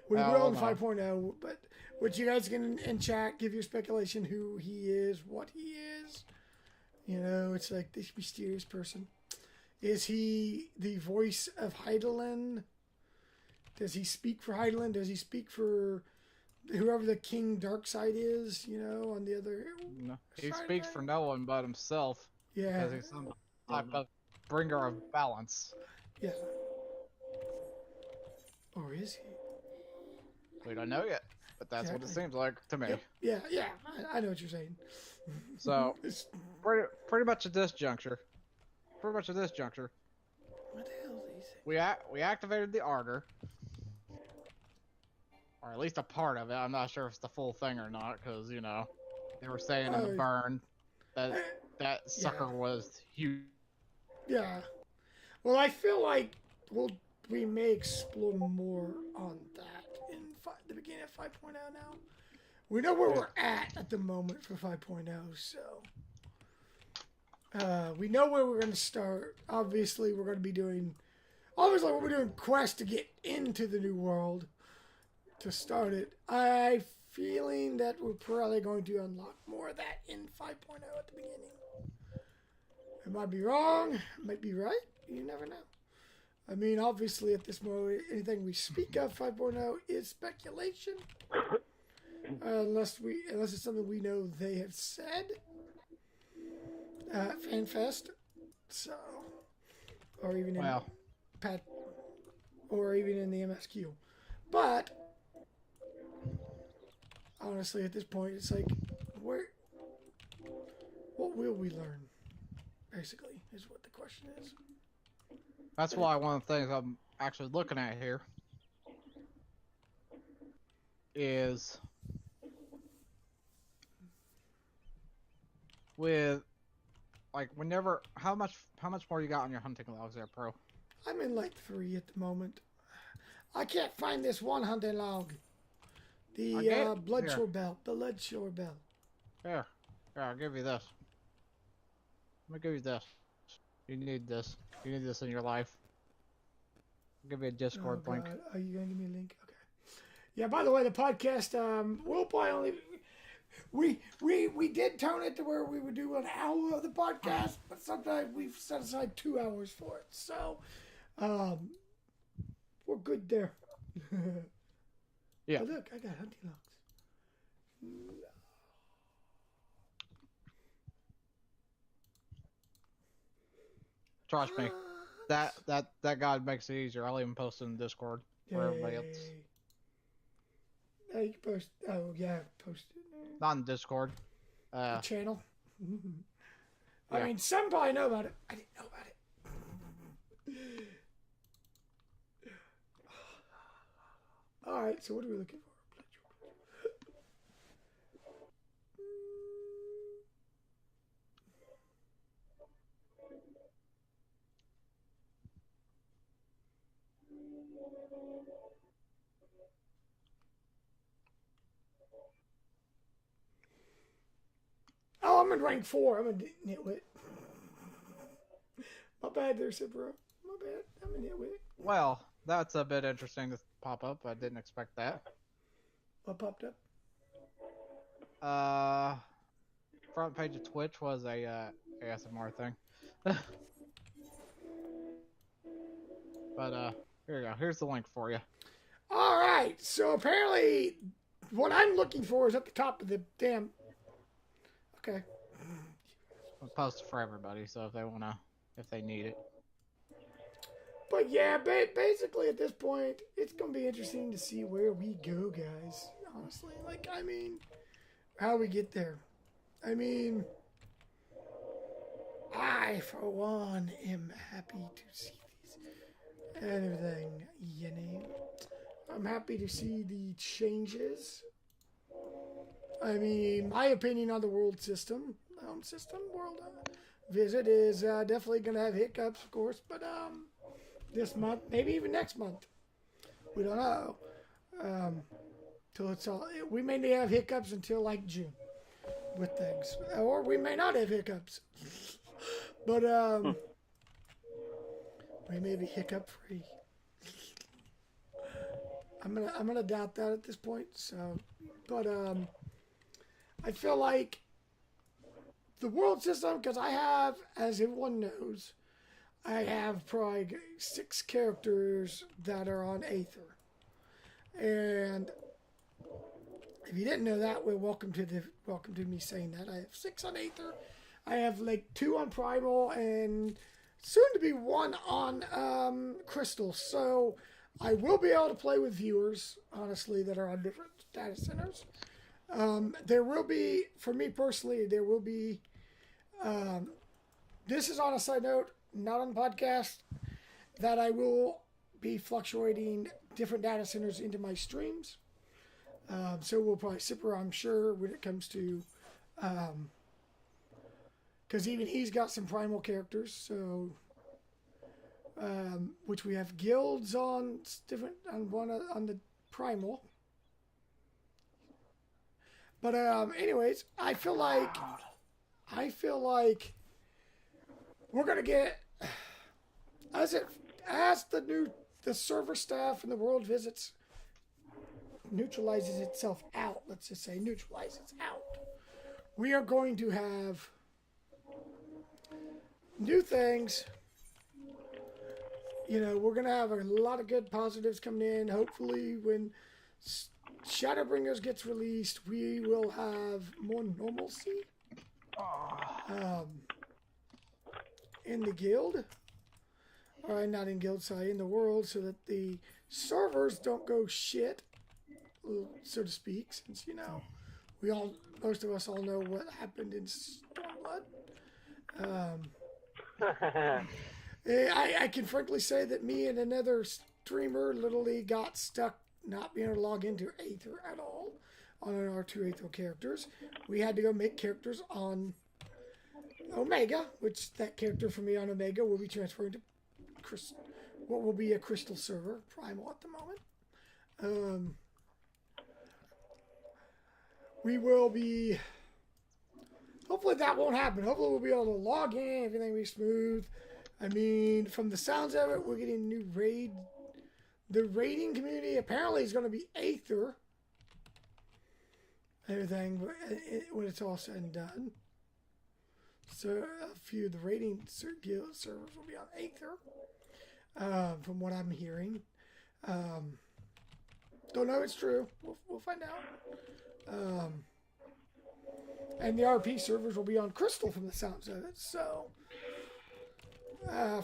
We Oh, will in no. 5.0, but what you guys can in chat give your speculation who he is, what he is. You know, it's like this mysterious person. Is he the voice of Heidelin? Does he speak for Heidelin? Does he speak for whoever the King Darkside is? You know, on the other. No, he side speaks of for it? no one but himself Yeah. because he's some type of bringer of balance. Yeah. Or is he? We don't know yet, but that's what it Exactly. seems like to me. Yep. Yeah. I know what you're saying. So It's, pretty much at this juncture, what the hell is he saying? we activated the Ardor, or at least a part of it. I'm not sure if it's the full thing or not, because you know they were saying in the Oh. burn that sucker was huge. Yeah. Well, I feel like we may explore more on that in the beginning of 5.0 now. We know where we're at the moment for 5.0, so we know where we're going to start. Obviously, we're going to be doing quests to get into the new world to start it. I'm feeling that we're probably going to unlock more of that in 5.0 at the beginning. I might be wrong, might be right. you never know. I mean, obviously, at this moment, anything we speak of 5.0 is speculation, unless it's something we know they have said at FanFest, so, or even in Pat, or even in the MSQ. But honestly, at this point, it's like, what will we learn? Basically, is what the question is. That's why one of the things I'm actually looking at here is with like whenever how much more you got on your hunting logs there, Pro? I'm in like 3 at the moment. I can't find this one hunting log. The Bloodshore Bell. The Bloodshore Bell. Here, I'll give you this. Let me give you this. You need this. You need this in your life. I'll give you a Discord link. Are you going to give me a link? Okay. Yeah, by the way, the podcast, we'll probably only... We did tone it to where we would do an hour of the podcast, but sometimes we've set aside 2 hours for it. So, we're good there. Yeah. Oh, look, I got hunting logs. Trust me, that guide makes it easier. I'll even post it in Discord for everybody else. You can post. Oh yeah, post it. Not in Discord. The channel. Yeah. I mean, some probably know about it. I didn't know about it. All right. So what are we looking for? Oh, I'm in rank 4. I'm a nitwit. My bad there, Cyphro. My bad. I'm a nitwit. Well, that's a bit interesting to pop up. I didn't expect that. What popped up? Front page of Twitch was a ASMR thing. But here you go. Here's the link for you. All right. So apparently, what I'm looking for is at the top of the damn. Okay. I'll post it for everybody, so if they need it. But yeah, basically at this point, it's gonna be interesting to see where we go, guys. Honestly, like, I mean, how we get there. I mean, I for one am happy to see these and everything. You know, I'm happy to see the changes. I mean, my opinion on the world visit is definitely going to have hiccups, of course, but this month, maybe even next month, we don't know. Till it's all, we may have hiccups until like June with things, or we may not have hiccups, but we may be hiccup free. I'm gonna doubt that at this point. So, but I feel like the world system, because I have, as everyone knows, I have probably 6 characters that are on Aether. And if you didn't know that, well, welcome to me saying that. I have 6 on Aether. I have like 2 on Primal and soon to be 1 on Crystal. So I will be able to play with viewers, honestly, that are on different data centers. There will be, for me personally, there will be, this is on a side note, not on the podcast, that I will be fluctuating different data centers into my streams. So we'll probably Cyphro, I'm sure, when it comes to, because even he's got some primal characters, so, which we have guilds on different, on the primal. But anyways, I feel like we're gonna get as the server staff and the world visits neutralizes itself out. Let's just say neutralizes out. We are going to have new things we're going to have a lot of good positives coming in. Hopefully, when Shadowbringers gets released, we will have more normalcy in the guild. Or not in guild, sorry, in the world, so that the servers don't go shit, so to speak, since, most of us all know what happened in Stormblood. I can frankly say that me and another streamer literally got stuck not being able to log into Aether at all on our 2 Aether characters. We had to go make characters on Omega, which that character for me on Omega will be transferring to what will be a Crystal server, Primal at the moment. We will be... Hopefully that won't happen. Hopefully we'll be able to log in, everything will be smooth. I mean, from the sounds of it, we're getting new raid. The raiding community apparently is going to be Aether. Everything, when it's all said and done. So a few of the raiding guild servers will be on Aether, from what I'm hearing. Don't know if it's true. We'll find out. And the RP servers will be on Crystal from the sounds of it. So,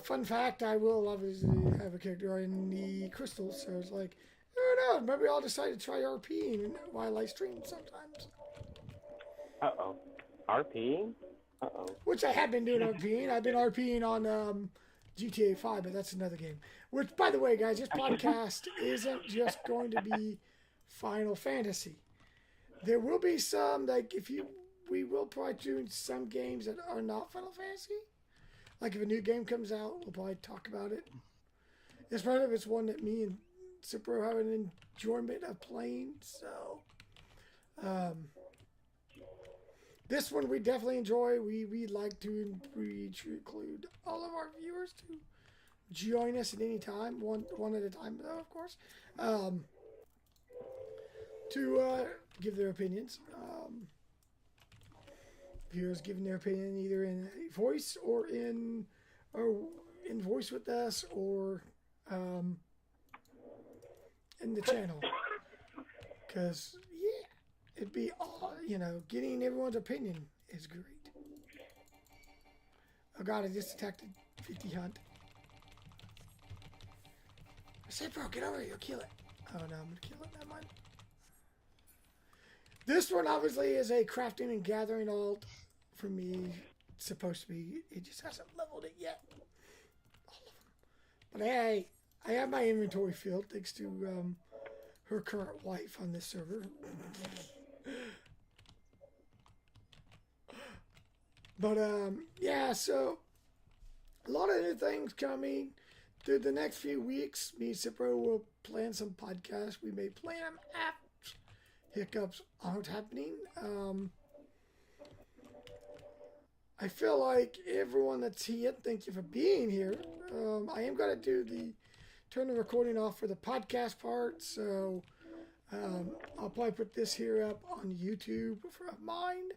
fun fact, I will obviously have a character in the Crystal. So it's like, I don't know, maybe I'll decide to try RPing while I stream sometimes. Uh-oh. RPing? Uh-oh. Which I have been doing RPing. I've been RPing on GTA 5, but that's another game. Which, by the way, guys, this podcast isn't just going to be Final Fantasy. There will be some, we will probably do some games that are not Final Fantasy. Like if a new game comes out, we'll probably talk about it. It's part of it's one that me and Cyphro have an enjoyment of playing. So, this one we definitely enjoy. We like to include all of our viewers to join us at any time, one at a time, though, of course, to give their opinions. Viewers giving their opinion either in voice or in voice with us or in the channel. Because, yeah, it'd be all, getting everyone's opinion is great. Oh god, I just attacked a 50 hunt. I said, bro, get over here, you'll kill it. Oh no, I'm gonna kill it, never mind. This one obviously is a crafting and gathering alt for me. It's supposed to be. It just hasn't leveled it yet. All of them. But hey, I have my inventory filled thanks to her current wife on this server. But yeah, so a lot of new things coming through the next few weeks. Me and Cyphro will plan some podcasts. We may plan them after hiccups aren't happening. I feel like everyone that's here, thank you for being here. I am going to turn the recording off for the podcast part, so I'll probably put this here up on YouTube for mine.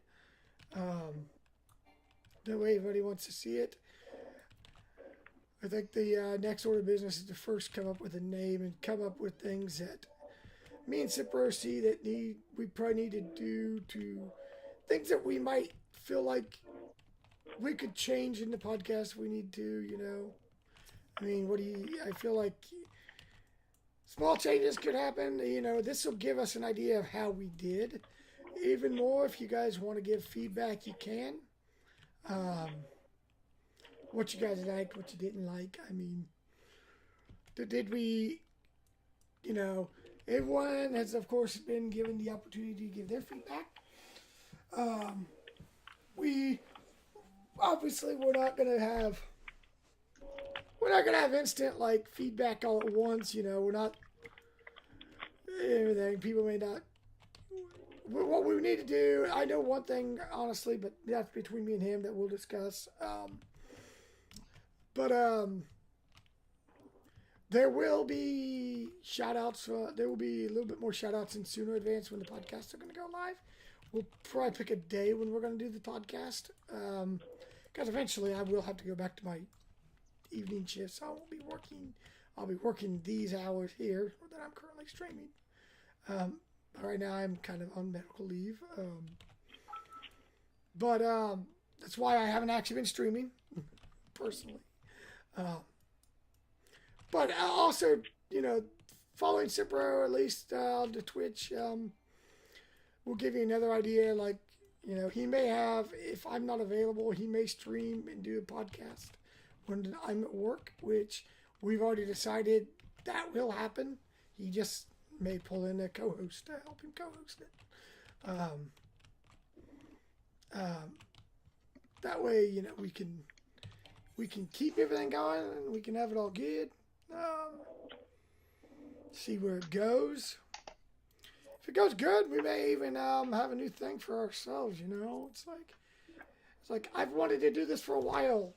That way everybody wants to see it. I think the next order of business is to first come up with a name and come up with things that me and Cyphro see that we probably need to do to things that we might feel like we could change in the podcast. We need to, I mean, I feel like small changes could happen. This will give us an idea of how we did. Even more, if you guys want to give feedback, you can. What you guys liked, what you didn't like. I mean, did we, everyone has, of course, been given the opportunity to give their feedback. We obviously we're not gonna have instant feedback all at once. We're not everything. People may not. What we need to do, I know one thing honestly, but that's between me and him that we'll discuss. There will be shout-outs. There will be a little bit more shout-outs in sooner advance when the podcasts are going to go live. We'll probably pick a day when we're going to do the podcast. Because eventually I will have to go back to my evening shifts. I won't be working. I'll be working these hours here that I'm currently streaming. Right now I'm kind of on medical leave. But that's why I haven't actually been streaming personally. But also, following Cyphro, at least on the Twitch, will give you another idea. Like, he may have, if I'm not available, he may stream and do a podcast when I'm at work, which we've already decided that will happen. He just may pull in a co-host to help him co-host it. That way, we can keep everything going and we can have it all good. See where it goes. If it goes good, we may even have a new thing for ourselves. It's like I've wanted to do this for a while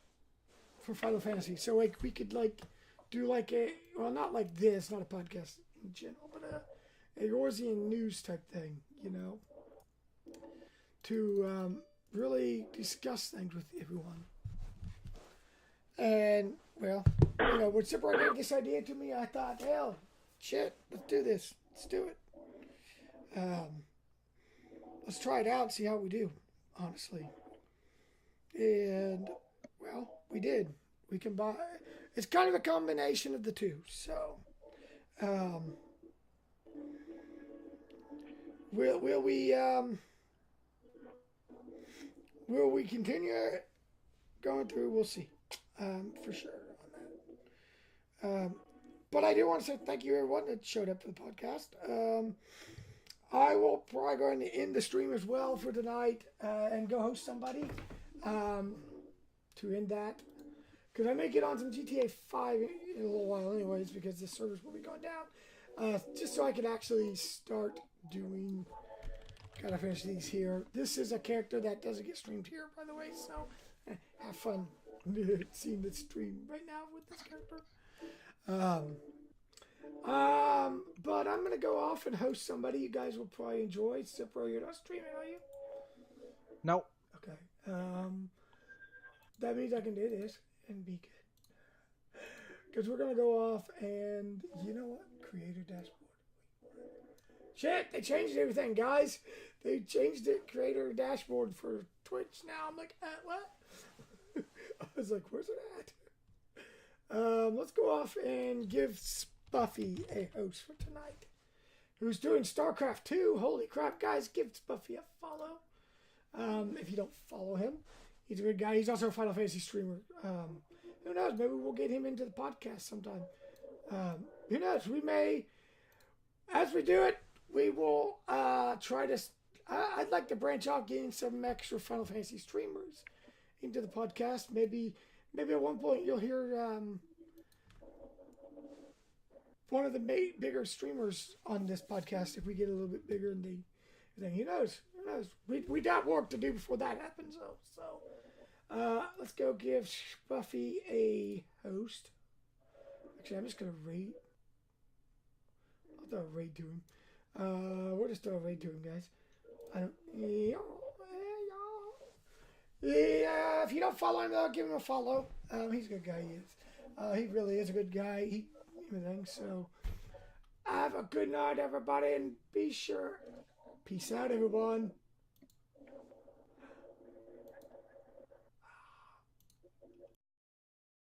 for Final Fantasy, so like we could do not like this, not a podcast in general, but a Yorzian news type thing, to really discuss things with everyone. And when Cyphro gave this idea to me, I thought, hell, shit, let's do this. Let's do it. Let's try it out and see how we do, honestly. And, we did. We combine. It's kind of a combination of the two. So, will we continue going through? We'll see. For sure on that. But I do want to say thank you everyone that showed up for the podcast. I will probably go and end the stream as well for tonight and go host somebody to end that. Because I may get on some GTA 5 in a little while anyways, because the servers will be going down. Just so I can actually start doing... Gotta finish these here. This is a character that doesn't get streamed here, by the way, so have fun seeing the stream right now with this character. But I'm gonna go off and host somebody you guys will probably enjoy. Cyphro, you're not streaming, are you? Nope. Okay. That means I can do this and be good. Because we're gonna go off and you know what? Creator dashboard. Shit, they changed everything, guys. They changed it, creator dashboard for Twitch now. I'm like, what? I was like, where's it at? Let's go off and give Spuffy a host for tonight. Who's doing StarCraft 2. Holy crap, guys, give Spuffy a follow. If you don't follow him, he's a good guy. He's also a Final Fantasy streamer. Who knows? Maybe we'll get him into the podcast sometime. Who knows? We may, as we do it, we will try to... I'd like to branch out, getting some extra Final Fantasy streamers into the podcast. Maybe at one point you'll hear one of the bigger streamers on this podcast if we get a little bit bigger and then who knows? We got work to do before that happens, though. So let's go give Spuffy a host. Actually, I'm just gonna raid. I'll throw a raid to him. We'll just throw a raid to him, guys. Yeah, if you don't follow him, though, give him a follow. He's a good guy, he is. He really is a good guy. Everything. So, have a good night, everybody, and be sure. Peace out, everyone.